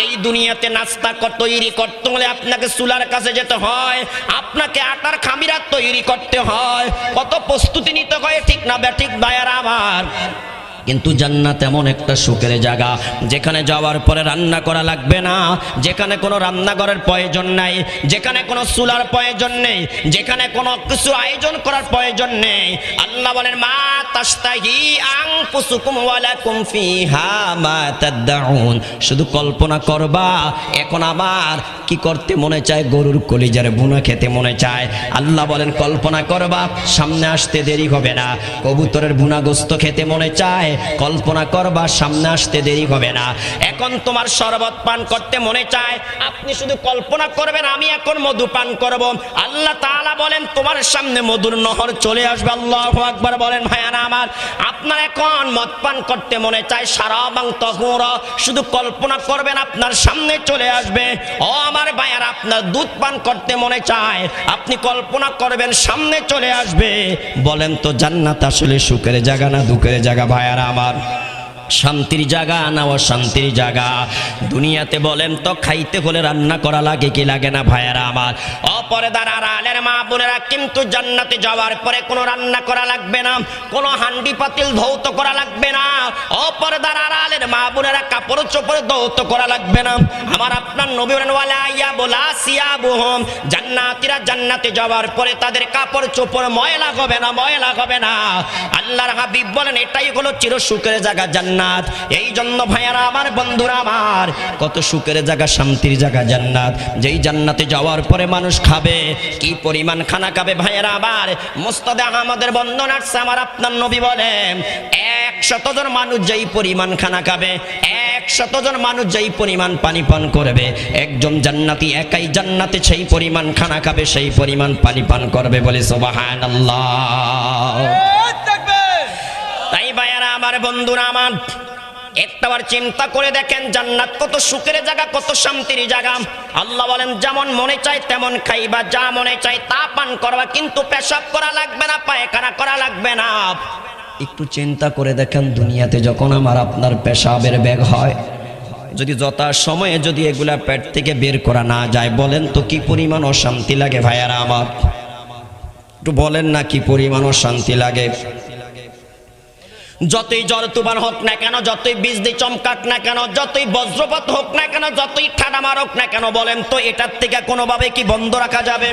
এই দুনিয়াতে নাস্তা তৈরি করতে হলে আপনাকে চুলার কাছে যেতে হয়, আপনাকে আটার খামিরা তৈরি করতে হয়, কত প্রস্তুতি নিতে হয়, ঠিক না বেঠিক ভাইয়ারা আমার? কিন্তু জান্নাত এমন একটা সুখের জায়গা যেখানে যাওয়ার পরে রান্না করা লাগবে না, যেখানে কোনো রান্নাঘরের প্রয়োজন নাই, যেখানে কোনো চুলার প্রয়োজন নেই, যেখানে কোনো কিছু আয়োজন করার প্রয়োজন নেই। আল্লাহ বলেন মা তাশতাহি আনফুসুকুম ওয়া লাকুম ফিহা মা তাদউন। শুধু কল্পনা করবা, এখন আমার কি করতে মনে চায়, গরুর কলিজার বুনা খেতে মনে চায়। আল্লাহ বলেন কল্পনা করবা, সামনে আসতে দেরি হবে না। কবুতরের বুনা গোস্ত খেতে মনে চায়, কল্পনা করবা, সামনে আসতে দেরি হবে না। এখন তোমার শরবত পান করতে মনে চায়, আপনি শুধু কল্পনা করবেন আমি এখন মধু পান করব, আল্লাহ তাআলা বলেন তোমার সামনে মধুর নহর চলে আসবে। আল্লাহু আকবার বলেন ভাইয়ারা আমার। আপনার এখন মদ পান করতে মনে চায়, শারাবাং তাহুরা, শুধু কল্পনা করবেন আপনার সামনে চলে আসবে। ও আমার ভাইয়ারা, আপনার দুধ পান করতে মনে চায়, আপনি কল্পনা করবেন সামনে চলে আসবে। বলেন তো জান্নাত আসলে সুখের জায়গা না দুঃখের জায়গা ভাইয়ারা আমার? শান্তির জায়গা না অশান্তির জায়গা? দুনিয়াতে বলেন তো খাইতে হলে রান্না করা লাগে কি লাগে না ভাইয়ারা আমার? অপরদার আড়ালের মা বোনেরা, কিন্তু জান্নাতে যাওয়ার পরে কোনো রান্না করা লাগবে না, কোনো হান্ডি পাতিল ধৌত করা লাগবে না। অপরদার আড়ালের মা বোনেরা, কাপড় চোপড় ধৌত করা লাগবে না। আমার আপনার নবী বলেন ওয়ালা ইয়াবুলা সিয়াবুহুম, জান্নাতীরা জান্নাতে যাওয়ার পরে তাদের কাপড় চোপড় ময়লা হবে না, ময়লা হবে না। আল্লাহর হাবিব বলেন এটাই হলো চির সুখের জায়গা জান্নাত। এই জন্য ভাইয়ারা আমার, বন্ধুরা আমার, কত সুখের জায়গা, শান্তির জায়গা জান্নাত। যেই জান্নাতে যাওয়ার পরে মানুষ খাবে, কি পরিমাণ খানা খাবে ভাইয়ারা আমার? মুস্তাদে আহমদের বর্ণনা আছে, আমার আপনার নবী বলেন 100 জন মানুষ যেই পরিমাণ খানা খাবে, 100 জন মানুষ যেই পরিমাণ পানি পান করবে, একজন জান্নাতি একাই জান্নাতে সেই পরিমাণ খানা খাবে, সেই পরিমাণ পানি পান করবে। বলে সুবহানাল্লাহ। তাই ভাইয়ারা আমার, বন্ধুরা আমার, একটাবার চিন্তা করে দেখেন জান্নাত কত সুখের জায়গা, কত শান্তির জায়গা। আল্লাহ বলেন যেমন মনে চায় তেমন খাইবা, যা মনে চায় তা পান করবা, কিন্তু পেশাব করা লাগবে না, পায়খানা করা লাগবে না। একটু চিন্তা করে দেখেন দুনিয়াতে যখন আমার আপনার পেশাবের বেগ হয়, যদি যথা সময়ে যদি এগুলা পেট থেকে বের করা না যায়, বলেন তো কি পরিমাণ অশান্তি লাগে ভাইয়ারা আমার? একটু বলেন না কি পরিমাণ অশান্তি লাগে? যতই জ্বর তুফান হোক না কেন, যতই বিজলি চমকাক না কেন, যতই বজ্রপাত হোক না কেন, যতই ঠাডা মারক না কেন, বলেন তো এটার থেকে কোনোভাবে কি বন্ধ রাখা যাবে?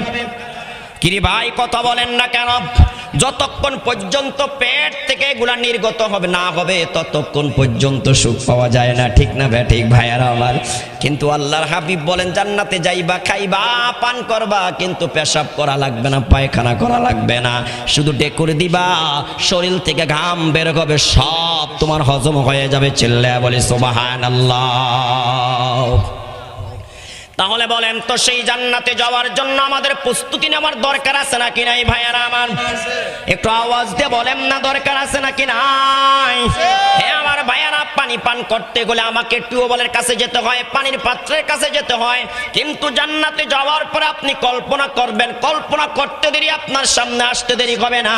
কিরে ভাই কথা বলেন না কেন? যতক্ষণ পর্যন্ত পেট থেকে এগুলা নির্গত হবে না হবে, ততক্ষণ পর্যন্ত সুখ পাওয়া যায় না, ঠিক না ঠিক ভাইয়ারা আমার? কিন্তু আল্লাহর হাবিব বলেন জান্নাতে যাইবা, খাইবা, পান করবা, কিন্তু পেশাব করা লাগবে না, পায়খানা করা লাগবে না, শুধু ডেকুর দিবা, শরীর থেকে ঘাম বের হবে, সব তোমার হজম হয়ে যাবে। চিল্লায়া বলি সুবহানাল্লাহ। তাহলে বলেন তো সেই জান্নাতে যাওয়ার জন্য আমাদের প্রস্তুতি নেওয়ার দরকার আছে নাকি নাই ভাইয়ারা আমার? একটু আওয়াজ দিয়ে বলেন না, দরকার আছে নাকি নাই? হ্যাঁ আমার ভাইয়ারা, পানি পান করতে গেলে আমাকে টিউবওয়েলের কাছে যেতে হয়, পানির পাত্রের কাছে যেতে হয়, কিন্তু জান্নাতে যাওয়ার পর আপনি কল্পনা করবেন, কল্পনা করতে দেরি আপনার সামনে আসতে দেরি হবে না।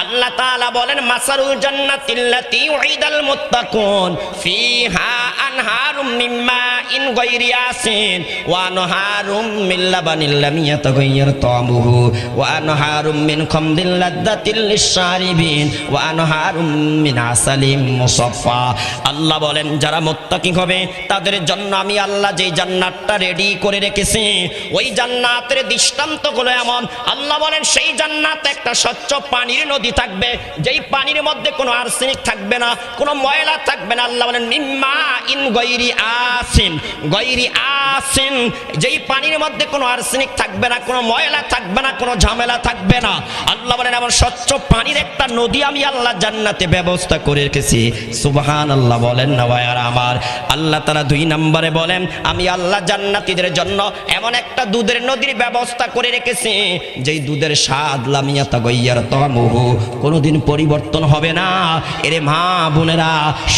আল্লাহ তাআলা বলেন মাসারুল জান্নাতিল্লাতী উইদাল মুত্তাকুন ফিহা আনহারুম মিন মাইন গায়রি আসিন ওয়া আনহারুম মিন লাবানিল লাম ইয়াতাগায়্যার তা'আমুহু ওয়া আনহারুম মিন খামরিল লাযযাতিল লিশ-শারিবিন ওয়া আনহারুম মিন আসালিম মুসাফফা। আল্লাহ বলেন যারা মুত্তাকি হবে তাদের জন্য আমি আল্লাহ যেই জান্নাতটা রেডি করে রেখেছি, ওই জান্নাতের দৃষ্টান্তগুলো এমন। আল্লাহ বলেন সেই জান্নাতে একটা স্বচ্ছ পানির নদী থাকবে, যেই পানির মধ্যে কোনো আর্সেনিক থাকবে না, কোনো ময়লা থাকবে না। আল্লাহ বলেন মিম্মা ইন গায়রি আসিন, গায়রি আসিন, যেই পানির মধ্যে কোনো আর্সেনিক থাকবে না, কোনো ময়লা থাকবে না, কোনো ঝামেলা থাকবে না। আল্লাহ বলেন এমন স্বচ্ছ পানির একটা নদী আমি আল্লাহ জান্নাতে ব্যবস্থা করে রেখেছি। সুবহানাল্লাহ বলেন না ভাইয়ারা আমার। আল্লাহ তাআলা 2 নম্বরে বলেন আমি আল্লাহ জান্নাতীদের জন্য এমন একটা দুধের নদীর ব্যবস্থা করে রেখেছি যেই দুধের স্বাদ লাম ইয়াতাগায়্যার তা'মুহু, কোনোদিন পরিবর্তন হবে না। এরে মা বোনেরা,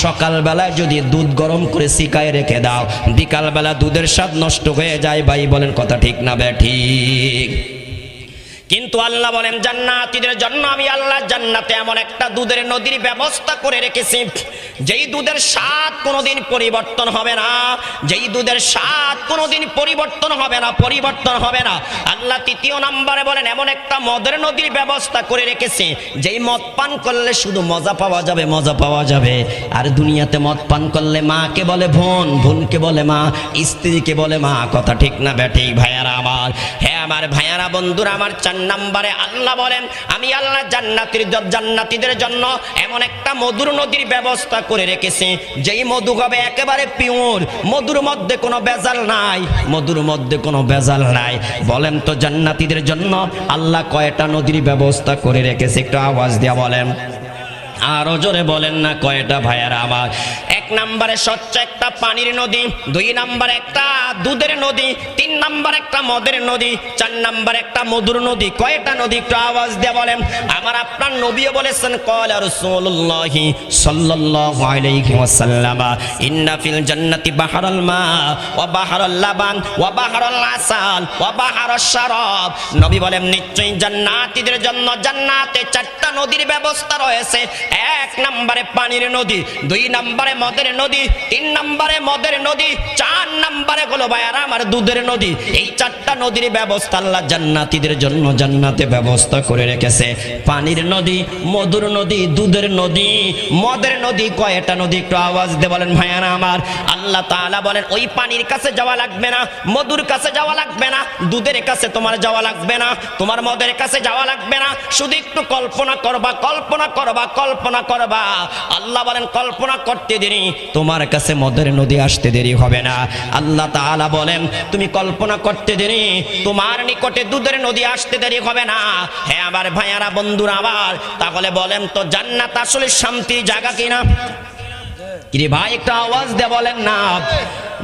সকালবেলা যদি দুধ গরম করে সিকায় রেখে দাও, বিকালবেলা দুধের স্বাদ নষ্ট হয়ে যায়। ভাই বলেন কথা ঠিক না ঠিক? কিন্তু আল্লাহ বলেন জান্নাতীদের জন্য আমি আল্লাহ জান্নাতে এমন একটা দুধের নদীর ব্যবস্থা করে রেখেছি যেই দুধের স্বাদ কোনোদিন পরিবর্তন হবে না, যেই দুধের স্বাদ কোনোদিন পরিবর্তন হবে না, পরিবর্তন হবে না। আল্লাহ 3 নম্বরে বলেন এমন একটা মদের নদীর ব্যবস্থা করে রেখেছি যেই মদ পান করলে শুধু মজা পাওয়া যাবে, মজা পাওয়া যাবে। আর দুনিয়াতে মদ পান করলে মাকে বলে বোন, বোনকে বলে মা, স্ত্রীকে বলে মা। কথা ঠিক না বেঠিক ভাইয়ারা আমার? হ্যাঁ আমার ভাইয়ারা, বন্ধুরা আমার, 4 নম্বরে আল্লাহ বলেন আমি আল্লাহ জান্নাতীদের জন্য এমন একটা মধুর নদীর ব্যবস্থা করে রেখেছি যেই মধু হবে একেবারে পিওর, মধুর মধ্যে কোনো ভেজাল নাই, মধুর মধ্যে কোনো ভেজাল নাই। বলেন তো জান্নাতীদের জন্য আল্লাহ কয়টা নদীর ব্যবস্থা করে রেখেছে? একটু আওয়াজ দিয়া বলেন, আরো জোরে বলেন না কয়টা ভাইয়ারা আমার? 1 নম্বরে স্বচ্ছ একটা পানির নদী, 2 নম্বরে একটা দুধের নদী, 3 নম্বরে একটা মদের নদী, 4 নম্বরে একটা মধুর নদী। কয়টা নদী? একটু আওয়াজ দিয়ে বলেন। আমার আপনার নবীও বলেছেন ক্বালা রাসূলুল্লাহি সাল্লাল্লাহু আলাইহি ওয়াসাল্লাম ইন্না ফিল জান্নাতি বাহরাল মা ওয়া বাহরাল লাবান ওয়া বাহরাল আসাল ওয়া বাহরাশ শারাব। নবী বলেন নিশ্চয়ই জান্নাতীদের জন্য জান্নাতে 4টা নদীর ব্যবস্থা রয়েছে। 1 নম্বরে পানির নদী, 2 নম্বরে মদের নদী, 3 নম্বরে মদের নদী, 4 নম্বরে হলো ভাইয়ারা আমার দুধের নদী। এই 4টা নদীর ব্যবস্থা আল্লাহ জান্নাতীদের জন্য জান্নাতে ব্যবস্থা করে রেখেছে। পানির নদী, মধুর নদী, দুধের নদী, মদের নদী। কয়টা নদী? একটু আওয়াজ দিয়ে বলেন ভাইয়ারা আমার। আল্লাহ তাআলা বলেন ওই পানির কাছে যাওয়া লাগবে না, মধুর কাছে যাওয়া লাগবে না, দুধের কাছে তোমার যাওয়া লাগবে না, তোমার মদের কাছে যাওয়া লাগবে না। শুধু একটু কল্পনা করবা, কল্পনা করবা, কল্পনা করবা। আল্লাহ বলেন কল্পনা করতে দেরি, তোমার কাছে মদের নদী আসতে দেরি হবে না। আল্লাহ তাআলা বলেন তুমি কল্পনা করতে দেরি, তোমার নিকটে দুধের নদী আসতে দেরি হবে না। হ্যাঁ আমার ভাইয়ারা, বন্ধুরা আমার, তাহলে বলেন তো জান্নাত আসলে শান্তির জায়গা কিনা? কিরে ভাই একটু আওয়াজ দিয়ে বলেন না।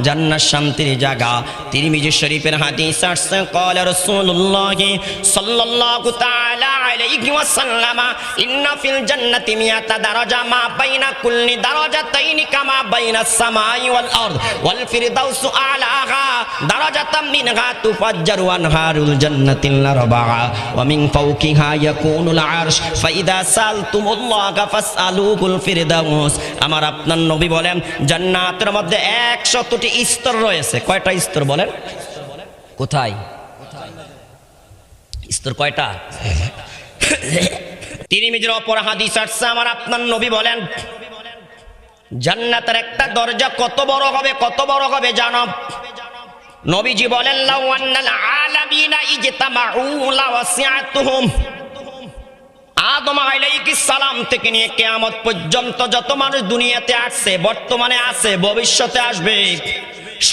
জান্নাত শান্তির জায়গা। তিরমিজি শরীফের হাদিস আসছে ক্বালা রাসূলুল্লাহ সাল্লাল্লাহু তাআলা আলাইহি ওয়াসাল্লাম ইন্না ফিল জান্নাতি মিয়াতা দারাজা মা বাইনা কুল্লি দারাজাতাইনি কামা বাইনাস সামাই ওয়াল আরদ ওয়াল ফিরদাউসু আলাহা দারাজাতাম মিনহা তুফাজ্জারু আনহারুল জান্নাতিল আরবাআ ওয়া মিন ফাওকিহা ইয়াকুনুল আরশ ফাইদা সালতুমুল্লাহা ফাসআলুহুল ফিরদাউস। আমার আপনার নবী বলেন জান্নাতের মধ্যে 100টি স্তর রয়েছে। কয়টা স্তর বলেন? কোথায় স্তর? কয়টা? তিরমিজির অপর হাদিস আসছে আমার আপনার নবী বলেন জান্নাতের একটা দরজা কত বড় হবে, কত বড় হবে জানো? নবীজি বলেন লাউ আন্নাল আলামিনা ইজতামাউ লাওয়াসিআতুহুম। আদম আলাইহিস সালাম থেকে নিয়ে কিয়ামত পর্যন্ত যত মানুষ দুনিয়াতে আসছে, বর্তমানে আছে, ভবিষ্যতে আসবে,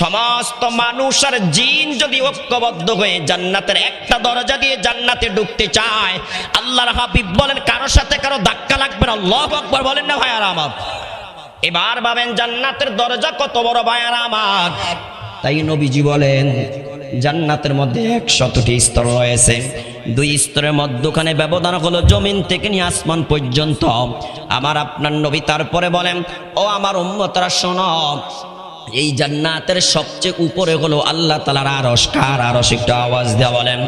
সমস্ত মানুষ আর জিন যদি ঐক্যবদ্ধ হয়ে জান্নাতের একটা দরজা দিয়ে জান্নাতে ঢুকতে চায়, আল্লাহর হাবিব বলেন কারো সাথে কারো ধাক্কা লাগবে না। আল্লাহু আকবার বলেন না ভাইয়ারা আমার? এবার ভাবেন জান্নাতের দরজা কত বড় ভাইয়ারা আমার। তাই নবীজি বলেন জান্নাতের মধ্যে 100টি স্তর রয়েছে। 2 স্তরের মধ্যখানে ব্যবধান হলো জমিন থেকে নিয়ে আসমান পর্যন্ত। আমার আপনার নবী তারপরে বলেন ও আমার উম্মতরা শোনো, এই জান্নাতের সবচেয়ে উপরে হলো আল্লাহ তাআলার আরশ। কার আরশ? একটু আওয়াজ দিয়ে বলেন।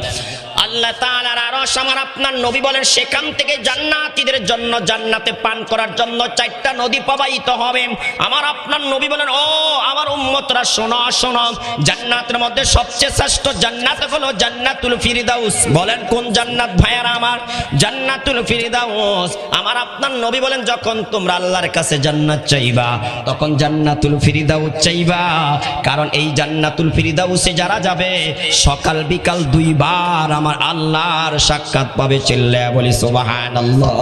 আল্লাহ তাআলার আরশ। আমার আপনার নবী বলেন সেখান থেকে জান্নাতীদের জন্য জান্নাতে পান করার জন্য 4টা নদী প্রবাহিত হবে। আমার আপনার নবী বলেন ও আমার উম্মতরা শোনো শোনো, জান্নাতের মধ্যে সবচেয়ে শ্রেষ্ঠ জান্নাত হলো জান্নাতুল ফিরদাউস। বলেন কোন জান্নাত ভাইয়ারা আমার? জান্নাতুল ফিরদাউস। আমার আপনার নবী বলেন যখন তোমরা আল্লাহর কাছে জান্নাত চাইবা তখন জান্নাতুল ফিরদাউস চাইবা, কারণ এই জান্নাতুল ফিরদাউসে যারা যাবে সকাল বিকাল 2 বার আমার আল্লাহর সাক্ষাৎ পাবে। চিল্লায়া বলি সুবহানাল্লাহ।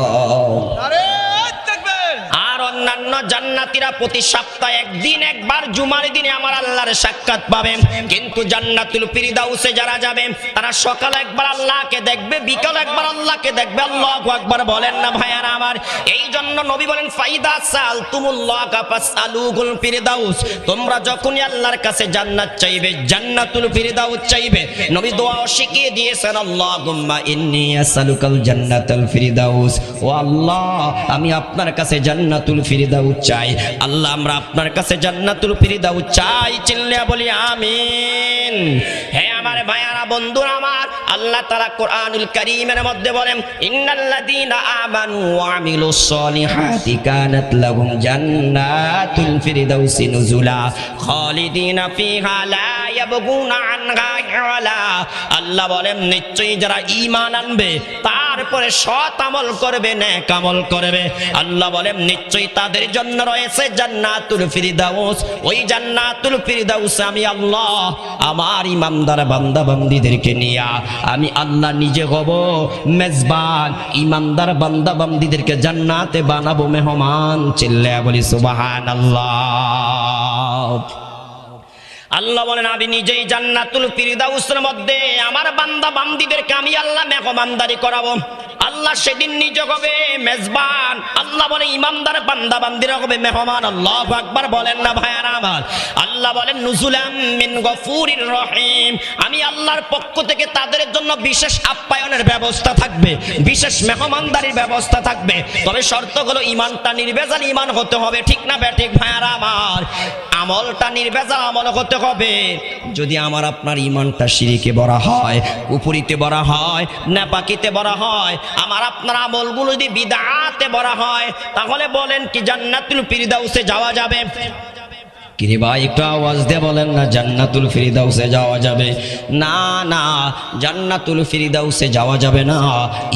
আর অন্যান্য জান্নাতীরা প্রতি সপ্তাহে একদিন একবার জুমার দিনে আমার আল্লাহর সাক্ষাৎ পাবে। কিন্তু জান্নাতুল ফিরদাউসে যারা যাবে তারা সকালে একবার আল্লাহকে দেখবে, বিকালে একবার আল্লাহকে দেখবে। আল্লাহু আকবার বলেন না ভাইয়ারা আমার? এই জন্য নবী বলেন ফাইদা সালতুমুল্লাহ ফাসআলুহুল ফিরদাউস, তোমরা যখনই আল্লাহর কাছে জান্নাত চাইবে, জান্নাতুল ফিরদাউস চাইবে, নবী দোয়া শিখিয়ে দিয়েছেন আল্লাহুম্মা ইন্নী আসআলুকাল জান্নাতুল ফিরদাউস। ও আল্লাহ, আমি আপনার কাছে জান্নাতুল ফিরদাউস চাই। আল্লাহ, আমরা আপনার কাছে জান্নাতুল ফিরদাউস চাই। চিল্লে বলি আমিন। হে আমার ভাইয়ারা, বন্ধুরা আমার, আল্লাহ তাআলা কোরআনুল কারীমের মধ্যে বলেন ইন্নাল্লাযীনা আমানু ওয়া আমিলুস সলিহাতি কানাত লাহুম জান্নাতুল ফিরদাউসি নুজুলা খালিদিনা ফিহা লা ইয়াবগুনা আনহা হিওয়ালা। আল্লাহ বলেন নিশ্চয়ই যারা ঈমান আনবে, তারপরে সৎ আমল করবে, নেক আমল করবে, আল্লাহ বলেন নিশ্চয়ই তাদের জন্য রয়েছে জান্নাতুল ফিরদাউস। ওই জান্নাতুল ফিরদাউসে আমি আল্লাহ আমার ইমানদার বান্দা বান্দীদেরকে নিয়ে আমি আল্লাহ নিজে হব মেজবান। ইমানদার বান্দা বান্দীদেরকে জান্নাতে বানাবো মেহমান। চিল্লা বলি সুবহানাল্লাহ। আল্লাহ বলেন আমি নিজেই জান্নাতুল ফিরদাউসের মধ্যে আমার বান্দা বান্দীদেরকে আমি আল্লাহ মেহমানদারি করাবো। আল্লাহ সেদিন নিজে হবে মেজবান। আল্লাহ বলে ইমানদার বান্দা বান্দিরা হবে মেহমান। আল্লাহু আকবার বলেন না ভাইয়ারা আমার? আল্লাহ বলেন নুজুলাম মিন গফুরির রহিম, আমি আল্লাহর পক্ষ থেকে তাদের জন্য বিশেষ আপ্যায়নের ব্যবস্থা থাকবে, বিশেষ মেহমানদারির ব্যবস্থা থাকবে। তবে শর্ত হলো ইমানটা নির্ভেজাল ইমান হতে হবে। ঠিক না বেঠিক ভাইয়ারা আমার? আমলটা নির্ভেজাল আমল হতে হবে। যদি আমার আপনার ইমানটা শিরকে ভরা হয়, কুফরিতে ভরা হয়, নাপাকিতে ভরা হয়, আমার আপনার আমলগুলো যদি বিদআতে ভরা হয়, তাহলে বলেন কি জান্নাতুল ফিরদাউসে যাওয়া যাবে? কিরে ভাই, একটু আওয়াজ দিয়ে বলেন না, জান্নাতুল ফিরদাউসে যাওয়া যাবে? না না, জান্নাতুল ফিরদাউসে যাওয়া যাবে না।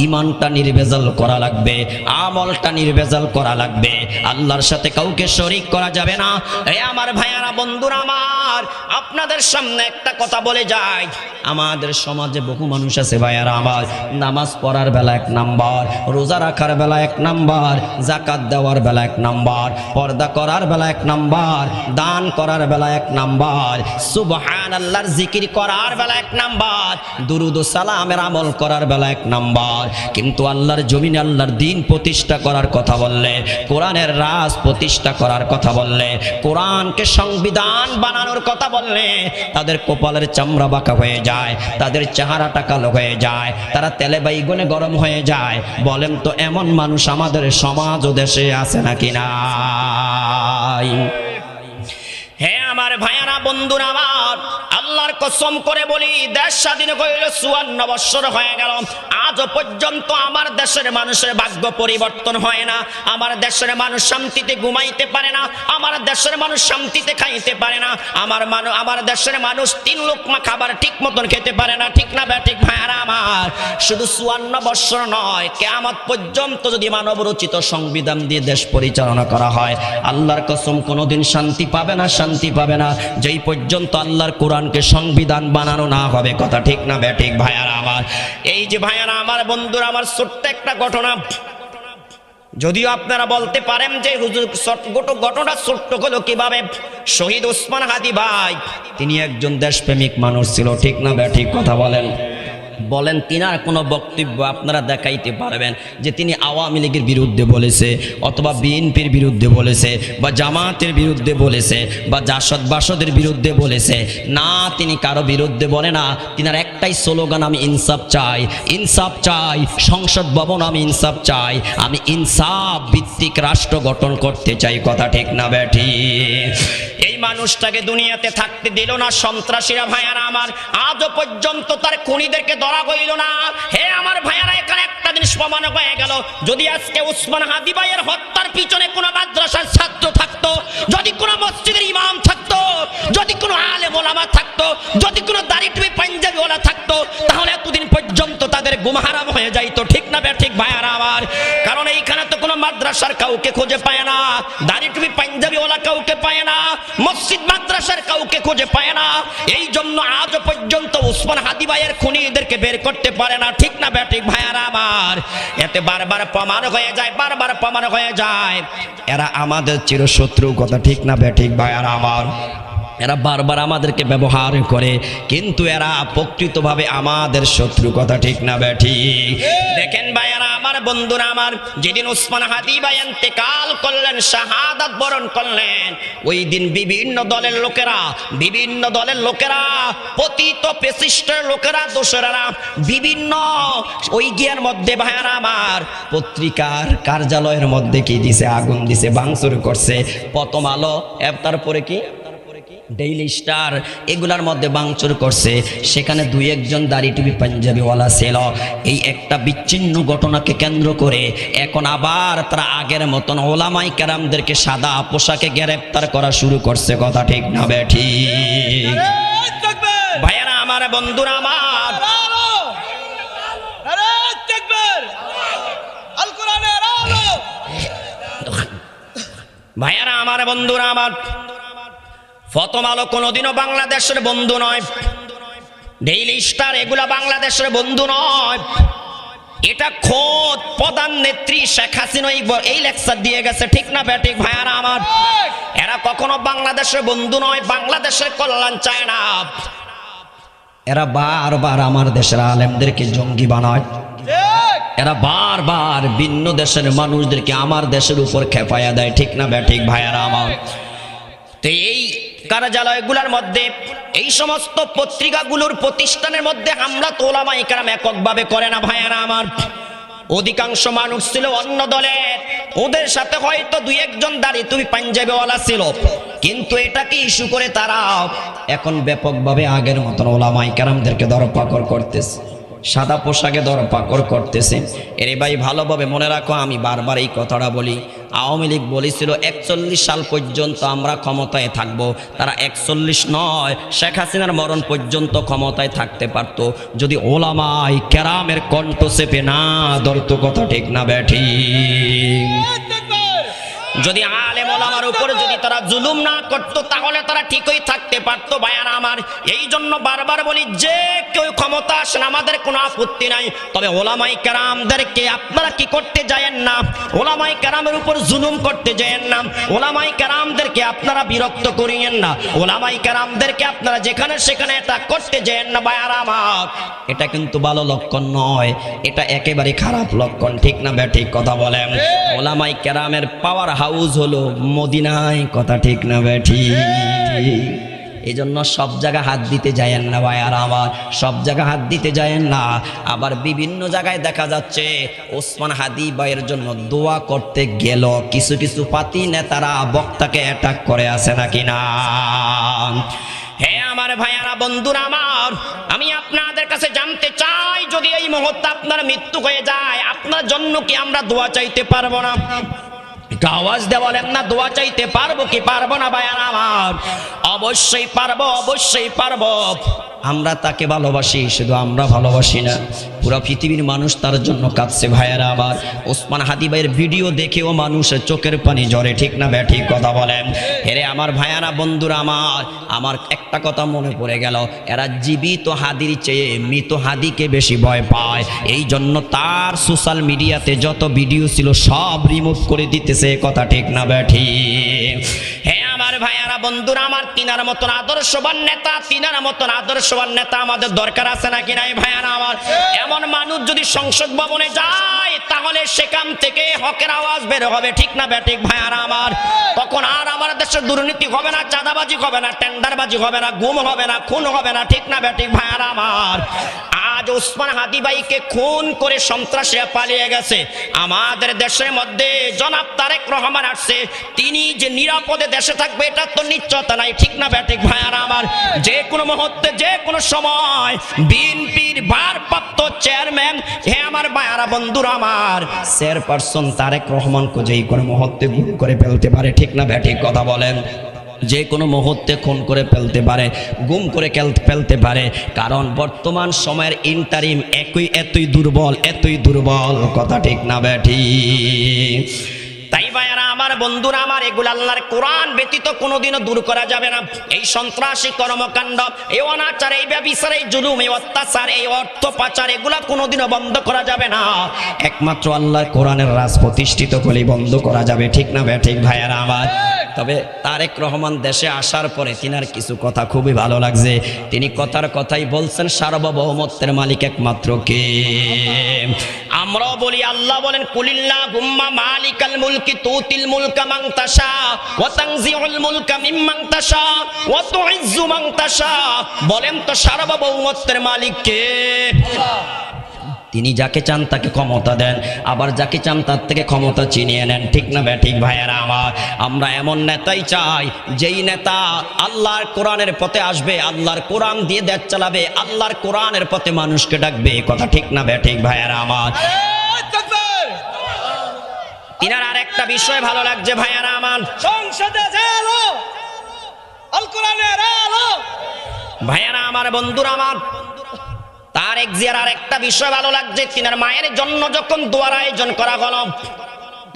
ঈমানটা নির্ভেজাল করা লাগবে, আমলটা নির্ভেজাল করা লাগবে, আল্লাহর সাথে কাউকে শরীক করা যাবে না। এই আমার ভাইয়ারা, বন্ধুরা আমার, আপনাদের সামনে একটা কথা বলে যাই। আমাদের সমাজে বহু মানুষ আছে ভাইয়ারা আমার, নামাজ পড়ার বেলা এক নাম্বার, রোজা রাখার বেলা এক নাম্বার, যাকাত দেওয়ার বেলা এক নাম্বার, পর্দা করার বেলা এক নাম্বার, দান করার বেলা এক নাম্বার, সুবহানাল্লাহর জিকির করার বেলা এক নাম্বার, দুরুদ ও সালামের আমল করার বেলা এক নাম্বার। কিন্তু আল্লাহর জমিনে আল্লাহর দ্বীন প্রতিষ্ঠা করার কথা বললে, কোরআনের রাজ প্রতিষ্ঠা করার কথা বললে, কোরআনকে সংবিধান বানানোর কথা বললে, তাদের কপালের চামড়া বাঁকা হয়ে যায়, তাদের চেহারাটা কালো হয়ে যায়, তারা তেলে বাইগুনে গরম হয়ে যায়। বলেন তো এমন মানুষ আমাদের সমাজ ও দেশে আছে নাকি নাই? হে আমার ভাইয়ারা, বন্ধুরা আমার, আল্লাহর কসম করে বলি, দেশ স্বাধীন হইল ৫৪ বৎসর হয়ে গেল, আজও পর্যন্ত আমার দেশের মানুষের ভাগ্য পরিবর্তন হয় না। আমার দেশের মানুষ শান্তিতে ঘুমাইতে পারে না, আমার দেশের মানুষ শান্তিতে খাইতে পারে না, আমার দেশের মানুষ ৩ লোকমা খাবার ঠিক মতন খেতে পারে না। ঠিক না বেঠিক ভাইয়ারা আমার? শুধু ৫৪ বৎসর নয়, কিয়ামত পর্যন্ত যদি মানব রচিত সংবিধান দিয়ে দেশ পরিচালনা করা হয়, আল্লাহর কসম কোনোদিন শান্তি পাবে না, শান্তি পাবে না, যেই পর্যন্ত আল্লাহর কোরআনকে সংবিধান বানানো না হবে। কথা ঠিক না বেঠিক ভাইয়ারা আমার? এই যে ভাইয়ারা আমার, বন্ধুরা আমার, ছোট্ট একটা ঘটনা। যদিও আপনারা বলতে পারেন যে হুজুর ঘটনা ছোট্ট হলো কিভাবে? শহীদ ওসমান হাদি ভাই, তিনি একজন দেশপ্রেমিক মানুষ ছিল। ঠিক না বেঠিক কথা বলেন? বলেন তিনার কোনো বক্তব্য আপনারা দেখাইতে পারবেন যে তিনি আওয়ামী লীগের বিরুদ্ধে বলেছে, অথবা বিএনপির বিরুদ্ধে বলেছে, বা জামাতের বিরুদ্ধে বলেছে, বা জাসদ বাসদের বিরুদ্ধে বলেছে? না, তিনি কারো বিরুদ্ধে বলে না। তিনার একটাই স্লোগান, আমি ইনসাফ চাই, ইনসাফ চাই, সংসদ ভবন আমি ইনসাফ চাই, আমি ইনসাফ ভিত্তিক রাষ্ট্র গঠন করতে চাই। কথা ঠিক না বেঠিক? এই মানুষটাকে দুনিয়াতে থাকতে দিল না সন্ত্রাসীরা ভাইয়ারা আমার, আজও পর্যন্ত তার খুনিদেরকে ধরা হইল না। হে আমার ভাইয়ারা, এখানে একটা জিনিস প্রমাণ হয়ে গেল, যদি আজকে ওসমান হাদি ভাইয়ের হত্যার পিছনে কোনো মাদ্রাসার ছাত্র থাকতো, যদি কোনো মসজিদের ইমাম থাকতো, যদি কোনো আলেম ওলামা থাকতো, যদি কোনো দাড়ি টুপি পাঞ্জাবি ওলা থাকতো, তাহলে এতদিন পর্যন্ত তাদের ঘুম হারাম হয়ে যাইতো, ঠিক না ঠিক ভাইয়ারা আমার। কারণ এইখানে তো কোনো মাদ্রাসার কাউকে খুঁজে পায় না, দাড়ি টুপি পাঞ্জাবিওয়ালা কাউকে পায় না, মসজিদ মাদ্রাসার কাউকে খুঁজে পায় না। এই জন্য আজ পর্যন্ত ওসমান হাদি ভাইয়ের খুনিদেরকে বের করতে পারে না, ঠিক না ঠিক ভাইয়ারা আমার। এতে বারবার প্রমাণ হয়ে যায়, বারবার প্রমাণ হয়ে যায় এরা আমাদের চিরশত্রু, কথা ঠিক না ঠিক ভাইয়ারা আমার। এরা বারবার আমাদেরকে ব্যবহার করে, কিন্তু এরা প্রকৃতভাবে আমাদের শত্রু, কথা ঠিক না ঠিক। দেখেন ভাইয়ারা আমার, বন্ধুরা আমার, যেদিন ওসমান হাদি ভাই ইন্তেকাল করলেন, শাহাদাত বরণ করলেন, ওই দিন বিভিন্ন দলের লোকেরা পতিত পেশিস্টের লোকেরা, দোসরেরা বিভিন্ন ওই গিয়ার মধ্যে ভাইয়ারা আমার পত্রিকার কার্যালয়ের মধ্যে কি দিছে, আগুন দিছে, ভাঙচুর করছে। প্রথম আলো, তারপরে কি ডেইলি স্টার, এগুলার মধ্যে ভাঙচুর করছে। সেখানে দুই একজন দাড়ি টুপি পাঞ্জাবিওয়ালা ছিল। এই একটা বিচ্ছিন্ন ঘটনাকে কেন্দ্র করে এখন আবার তারা আগের মতন ওলামাই কেরামদেরকে সাদা পোশাকে গ্রেফতার করা শুরু করছে, কথা ঠিক না ঠিক ভাইয়ারা আমার, বন্ধুরা আমার। ভাইয়ারা আমার, বন্ধুরা আমার, প্রথম আলো কোনোদিনও বাংলাদেশের বন্ধু নয়, ডেইলি স্টার এগুলা বাংলাদেশের বন্ধু নয়। এটা খোদ প্রধান নেত্রী শেখ হাসিনা এই লেকচার দিয়ে গেছে, ঠিক না ঠিক ভাইয়ারা আমার। এরা কখনো বাংলাদেশের বন্ধু নয়, বাংলাদেশের কল্যাণ চায় না। এরা বারবার আমার দেশের আলেমদেরকে জঙ্গি বানায়, এরা বারবার ভিন্ন দেশের মানুষদেরকে আমার দেশের উপর খেপাইয়া দেয়, ঠিক না ঠিক ভাইয়ারা আমার। তো এই কার্যালয়গুলোর মধ্যে, এই সমস্ত পত্রিকাগুলোর প্রতিষ্ঠানের মধ্যে হামলা তো ওলামায়ে কেরাম এককভাবে করে না ভাইয়ারা আমার। অধিকাংশ মানুষ ছিল অন্য দলের, ওদের সাথে হয়তো দুই একজন দাড়ি টুপি পাঞ্জাবিওয়ালা ছিল, কিন্তু এটাকে ইস্যু করে তারা এখন ব্যাপকভাবে আগের মতন ওলামায়ে কেরামদেরকে ধরপাকড় করতেছে, সাদা পোশাকে ধরপাকড় করতেছে। এরে ভাই ভালোভাবে মনে রাখো, আমি বারবার এই কথাটা বলি, আওয়ামী লীগ বলেছিল 41 সাল পর্যন্ত আমরা ক্ষমতায় থাকব। তারা 41 নয়, শেখ হাসিনার মরণ পর্যন্ত ক্ষমতায় থাকতে পারত যদি ওলামায়ে কেরামের কণ্ঠ চেপে না ধরতো, কথা ঠিক না ঠিক। যদি আলেম ওলামার উপর যদি তারা জুলুম না করতো, তাহলে তারা ঠিকই থাকতে পারতো ভাইয়ারা আমার। এই জন্য বারবার বলি, যে কেউ ক্ষমতা আসেন আমাদের কোনো আপত্তি নাই, তবে ওলামায়ে কেরামদেরকে আপনারা কি করতে যায়েন না, ওলামায়ে কেরামের উপর জুলুম করতে যায়েন না, ওলামায়ে কেরামদেরকে আপনারা বিরক্ত করিয়েন না, ওলামায়ে কেরামদেরকে আপনারা যেখানে সেখানে এটা করতে যায়েন না ভাইয়ারা আমার। এটা কিন্তু ভালো লক্ষণ নয়, এটা একেবারে খারাপ লক্ষণ, ঠিক না ঠিক কথা বলেন। ওলামায়ে কেরামের পাওয়ার হাউস হলো মদিনায়, কথা ঠিক না ঠিক। এই জন্য সব জায়গায় হাত দিতে যায়েন না ভাইয়ারা আমার, সব জায়গায় হাত দিতে যায়েন না। আবার বিভিন্ন জায়গায় দেখা যাচ্ছে ওসমান হাদি ভাইয়ের জন্য দোয়া করতে গেল কিছু কিছু পাতি নেতারা বক্তাকে অ্যাটাক করে আছে নাকি না। হে আমার ভাইয়ারা, বন্ধুরা আমার, আমি আপনাদের কাছে জানতে চাই, যদি এই মুহূর্তে আপনার মৃত্যু হয়ে যায়, আপনার জন্য কি আমরা দোয়া চাইতে পারবো না? আওয়াজ দেওয়ালেন না, দোয়া চাইতে পারবো কি পারবো না ভাইয়ারা আমার? অবশ্যই পারবো, অবশ্যই পারবো। আমরা তাকে ভালোবাসি, শুধু আমরা ভালোবাসি না, পুরো পৃথিবীর মানুষ তার জন্য কাঁদছে ভাইয়ারা আমার। ওসমান হাদি ভাইয়ের ভিডিও দেখেও মানুষের চোখের পানি ঝরে, ঠিক না ঠিক কথা বলেন। হেরে আমার ভাইয়ারা, বন্ধুরা আমার, আমার একটা কথা মনে পড়ে গেল, এরা জীবিত হাদির চেয়ে মৃত হাদিকে বেশি ভয় পায়। এই জন্য তার সোশ্যাল মিডিয়াতে যত ভিডিও ছিল সব রিমুভ করে দিতেছে, কথা ঠিক না ঠিক। হে আমার ভাইয়ারা, বন্ধুরা আমার, তিনার মতন আদর্শবান নেতা, তিনার মতন আদর্শবান নেতা আমাদের দরকার আছে নাকি নাই ভাইয়ারা আমার? এমন মানুষ যদি সংসদ ভবনে যায়, তাহলে সেখান থেকে হকের আওয়াজ বের হবে, ঠিক না ঠিক ভাইয়ারা আমার। তখন আর আমার দেশে দুর্নীতি হবে না, চাঁদাবাজি হবে না, টেন্ডারবাজি হবে না, গুম হবে না, খুন হবে না, ঠিক না ঠিক ভাইয়ারা আমার। আজ ওসমান হাদি ভাইকে খুন করে সন্ত্রাসীরা পালিয়ে গেছে। আমাদের দেশের মধ্যে জনাব তারেক রহমান আসছে, তিনি যে নিরাপদে দেশে থাকবে এটা তো নিশ্চয়তা নাই, ঠিক না ঠিক ভাইয়ারা আমার। যে কোনো মুহূর্তে, যে কোনো সময় বিএনপির ভারপ্রাপ্ত চেয়ারম্যান, হে আমার ভাইয়ারা, বন্ধুরা আমার, চেয়ারপারসন তারেক রহমানকে যেই কোনো মুহূর্তে গুম করে ফেলতে পারে, ঠিক না ঠিক কথা বলেন। যে কোনো মুহূর্তে খুন করে ফেলতে পারে, গুম করে ফেলতে পারে। কারণ বর্তমান সময়ের ইন্টারিম এতই দুর্বল, কথা ঠিক না বেঠিক? তাই ভাইয়ারা আমার, বন্ধুরা আমার, এগুলো আল্লাহর কোরআন ব্যতীত কোনোদিনও দূর করা যাবে না। এই সন্ত্রাসী কর্মকাণ্ড, এই অনাচার, এই ব্যভিচার, এই জুলুম, এই অত্যাচার, এই অর্থ পাচার, এগুলা কোনোদিনও বন্ধ করা যাবে না। একমাত্র আল্লাহর কোরআনের রাজ প্রতিষ্ঠিত করলেই বন্ধ করা যাবে, ঠিক না ঠিক ভাইয়ারা আমার? তবে তারেক রহমান দেশে আসার পরে তিনার কিছু কথা খুবই ভালো লাগছে। তিনি কথাই বলছেন, সার্বভৌমত্বের মালিক একমাত্র কে? আমরাও বলি, আল্লাহ বলেন, কুলিল্লাহুম্মা মালিকাল মুলকি তুতিল মুলকা মান তাশা ওয়া তানজিউল মুলকা মিম্মান তাশা ওয়া তুইজ্জু মান তাশা। বলেন তো সার্বভৌমত্বের মালিক কে? তিনি যাকে চান তাকে ক্ষমতা দেন, আবার যাকে চান তার থেকে ক্ষমতা ছিনিয়ে নেন, ঠিক না ঠিক ভাইয়েরা আমার? আমরা এমন নেতাই চাই যেই নেতা আল্লাহর কোরআনের পথে আসবে, আল্লাহর কোরআন দিয়ে দেশ চালাবে, আল্লাহর কোরআনের পথে মানুষকে ডাকবে, কথা ঠিক না ঠিক ভাইয়েরা আমার? তিনার আর একটা বিষয় ভালো লাগছে ভাইয়েরা আমার, সংসদে আলো, আল কোরআনের আলো। ভাইয়েরা আমার, বন্ধুরা আমার, তার জিয়ার আর একটা বিষয় ভালো লাগছে। তিনার মায়ের জন্য যখন দোয়ার আয়োজন করা হলো,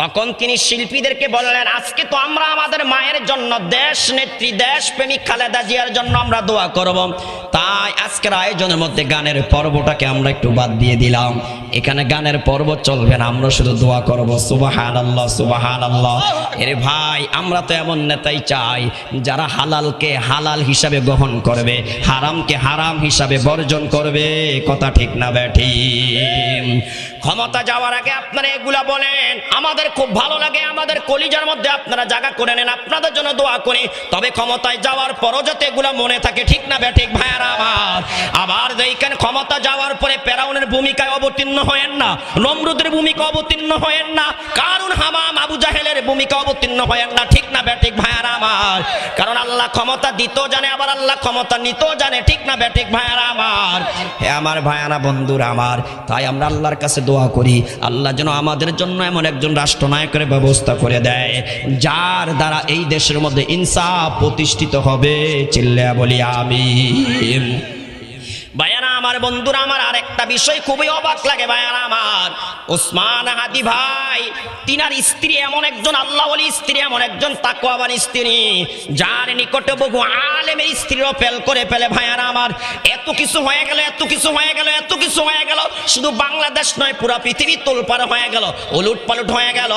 তখন তিনি শিল্পীদেরকে বললেন, আজকে তো আমরা আমাদের মায়ের জন্য, দেশ নেত্রী, দেশ প্রেমিক খালেদা জিয়ার জন্য আমরা দোয়া করব। তাই আজকের আয়োজনের মধ্যে গানের পর্বটাকে আমরা একটু বাদ দিয়ে দিলাম। এখানে গানের পর্ব চলবে না, আমরা শুধু দোয়া করব, সুবহানাল্লাহ সুবহানাল্লাহ। এরে ভাই, আমরা তো এমন নেতাই চাই যারা হালালকে হালাল হিসাবে গ্রহণ করবে, হারামকে হারাম হিসাবে বর্জন করবে, কথা ঠিক না বেঠিক? ক্ষমতা যাওয়ার আগে আপনারা এগুলা বলেন, আমাদের খুব ভালো লাগে, আমাদের কলিজার মধ্যে আপনারা জায়গা করে নেন, আপনাদের জন্য দোয়া করি। তবে ক্ষমতায় যাওয়ার পরও যাতে এগুলা মনে থাকে, ঠিক না বেঠিক ভাইয়ারা আমার? আবার দেখেন, ক্ষমতা যাওয়ার পরে ফেরাউনের ভূমিকায় অবতীর্ণ হয়েন না, নমরুদের ভূমিকা অবতীর্ণ হয়েন না, কারণ হামাম আবু জাহেলের ভূমিকা অবতীর্ণ হয়েন না, ঠিক না বেঠিক ভাইয়ারা আমার? কারণ আল্লাহ ক্ষমতা দিতেও জানে, আবার আল্লাহ ক্ষমতা নিতেও জানে, ঠিক না বেঠিক ভাইয়ারা আমার? হে আমার ভাইয়ারা, বন্ধুরা আমার, তাই আমরা আল্লাহর কাছে দোয়া করি, আল্লাহ যেন আমাদের জন্য এমন একজন রাষ্ট্রনায়কের ব্যবস্থা করে দেয় যার দ্বারা এই দেশের মধ্যে ইনসাফ প্রতিষ্ঠিত হবে। চিল্লায়া বলি আমিন। ভাইয়ারা আমার, বন্ধুরা আমার, আরেকটা বিষয় খুবই অবাক লাগে ভাইয়ারা আমার। ওসমান হাদি ভাই, তিনার স্ত্রী এমন একজন আল্লাহ ওলি স্ত্রী, এমন একজন তাকওয়াবান স্ত্রী, যার নিকটে বহু আলেমের স্ত্রীও ফেল করে ফেলে ভাইয়ারা আমার। এত কিছু হয়ে গেল, এত কিছু হয়ে গেল, এত কিছু হয়ে গেল, শুধু বাংলাদেশ নয়, পুরো পৃথিবী তোলপাড় হয়ে গেল, ওলট পালট হয়ে গেল,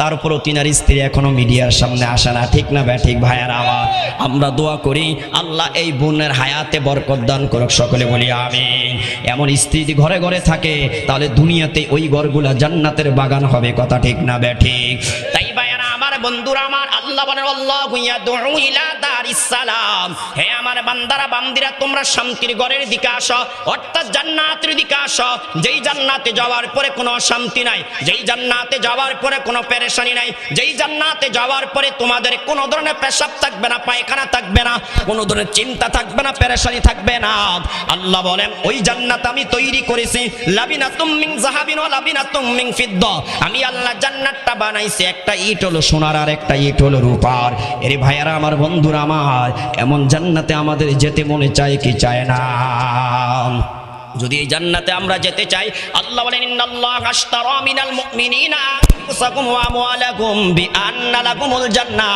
তারপরও তিনার স্ত্রী এখনো মিডিয়ার সামনে আসে না, ঠিক না ঠিক ভাইয়ারা আমার? আমরা দোয়া করি আল্লাহ এই বোনের হায়াতে বরকত দান করুক, সকলে বলি আমিন। এমন স্ত্রী যদি ঘরে ঘরে থাকে, তাহলে দুনিয়াতে ওই ঘরগুলা জান্নাতের বাগান হবে, কথা ঠিক না বেঠিক? তাই ভাইয়ারা আমার, বন্ধুরা আমার, আল্লাহ বলেন, আল্লাহু ইয়াদউ ইলা দারিস সালাম। হে আমার বান্দারা বান্দিরা, তোমরা শান্তির ঘরের দিকে আসো, অর্থাৎ জান্নাতের দিকে আসো, যেই জান্নাতে যাওয়ার পরে কোনো অশান্তি নাই, যেই জান্নাতে যাওয়ার পরে কোনো পেরেশানি নাই, যেই জান্নাতে যাওয়ার পরে তোমাদের কোনো ধরনের পেশাব থাকবে না, পায়খানা থাকবে না, কোনো ধরনের চিন্তা থাকবে না, পেরেশানি থাকবে না। আল্লাহ বলেন, ওই জান্নাত আমি তৈরি করেছি, লাবিনাতুম মিন যাহাবিন ওয়া লাবিনাতুম মিন ফিদ্দা। আমি আল্লাহ জান্নাতটা বানাইছি, একটা ইট হলো সোনার আর একটা ইট হলো রূপার। এর ভাইয়ারা আমার, বন্ধুরা আমার, এমন জান্নাতে আমাদের যেতে মনে চায় কি চায় না? যদি এই জান্নাতে আমরা যেতে চাই, আল্লাহ বলেন, ইন্নাল্লাহা আশতারা মিনাল মুমিনিনা আনফুসাকুম ওয়া আমওয়ালাকুম বিআন্না লাকুমুল জান্নাহ।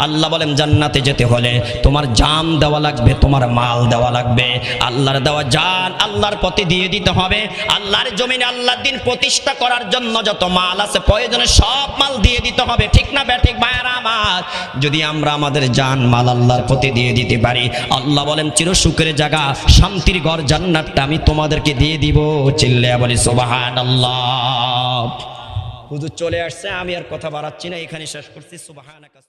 আল্লাহ বলেন, জান্নাতে যেতে হলে তোমার জান দেওয়া লাগবে, তোমার মাল দেওয়া লাগবে। আল্লাহর দেওয়া জান আল্লাহর পথে দিয়ে দিতে হবে। আল্লাহর জমিনে আল্লাহর দিন প্রতিষ্ঠা করার জন্য যত মাল আছে প্রয়োজনে সব মাল দিয়ে দিতে হবে, ঠিক না ঠিক ভাইয়ারা আমার? যদি আমরা আমাদের জান মাল আল্লাহর পথে দিয়ে দিতে পারি, আল্লাহ বলেন, চিরসুখের জায়গা, শান্তির ঘর জান্নাতটা আমি তোমাদেরকে দিয়ে দিব। চিল্লায়া বলি সুবহানাল্লাহ। হুজুর চলে আসছে, আমি আর কথা বাড়াচ্ছি না, এখানে শেষ করছি। সুবহানাকা।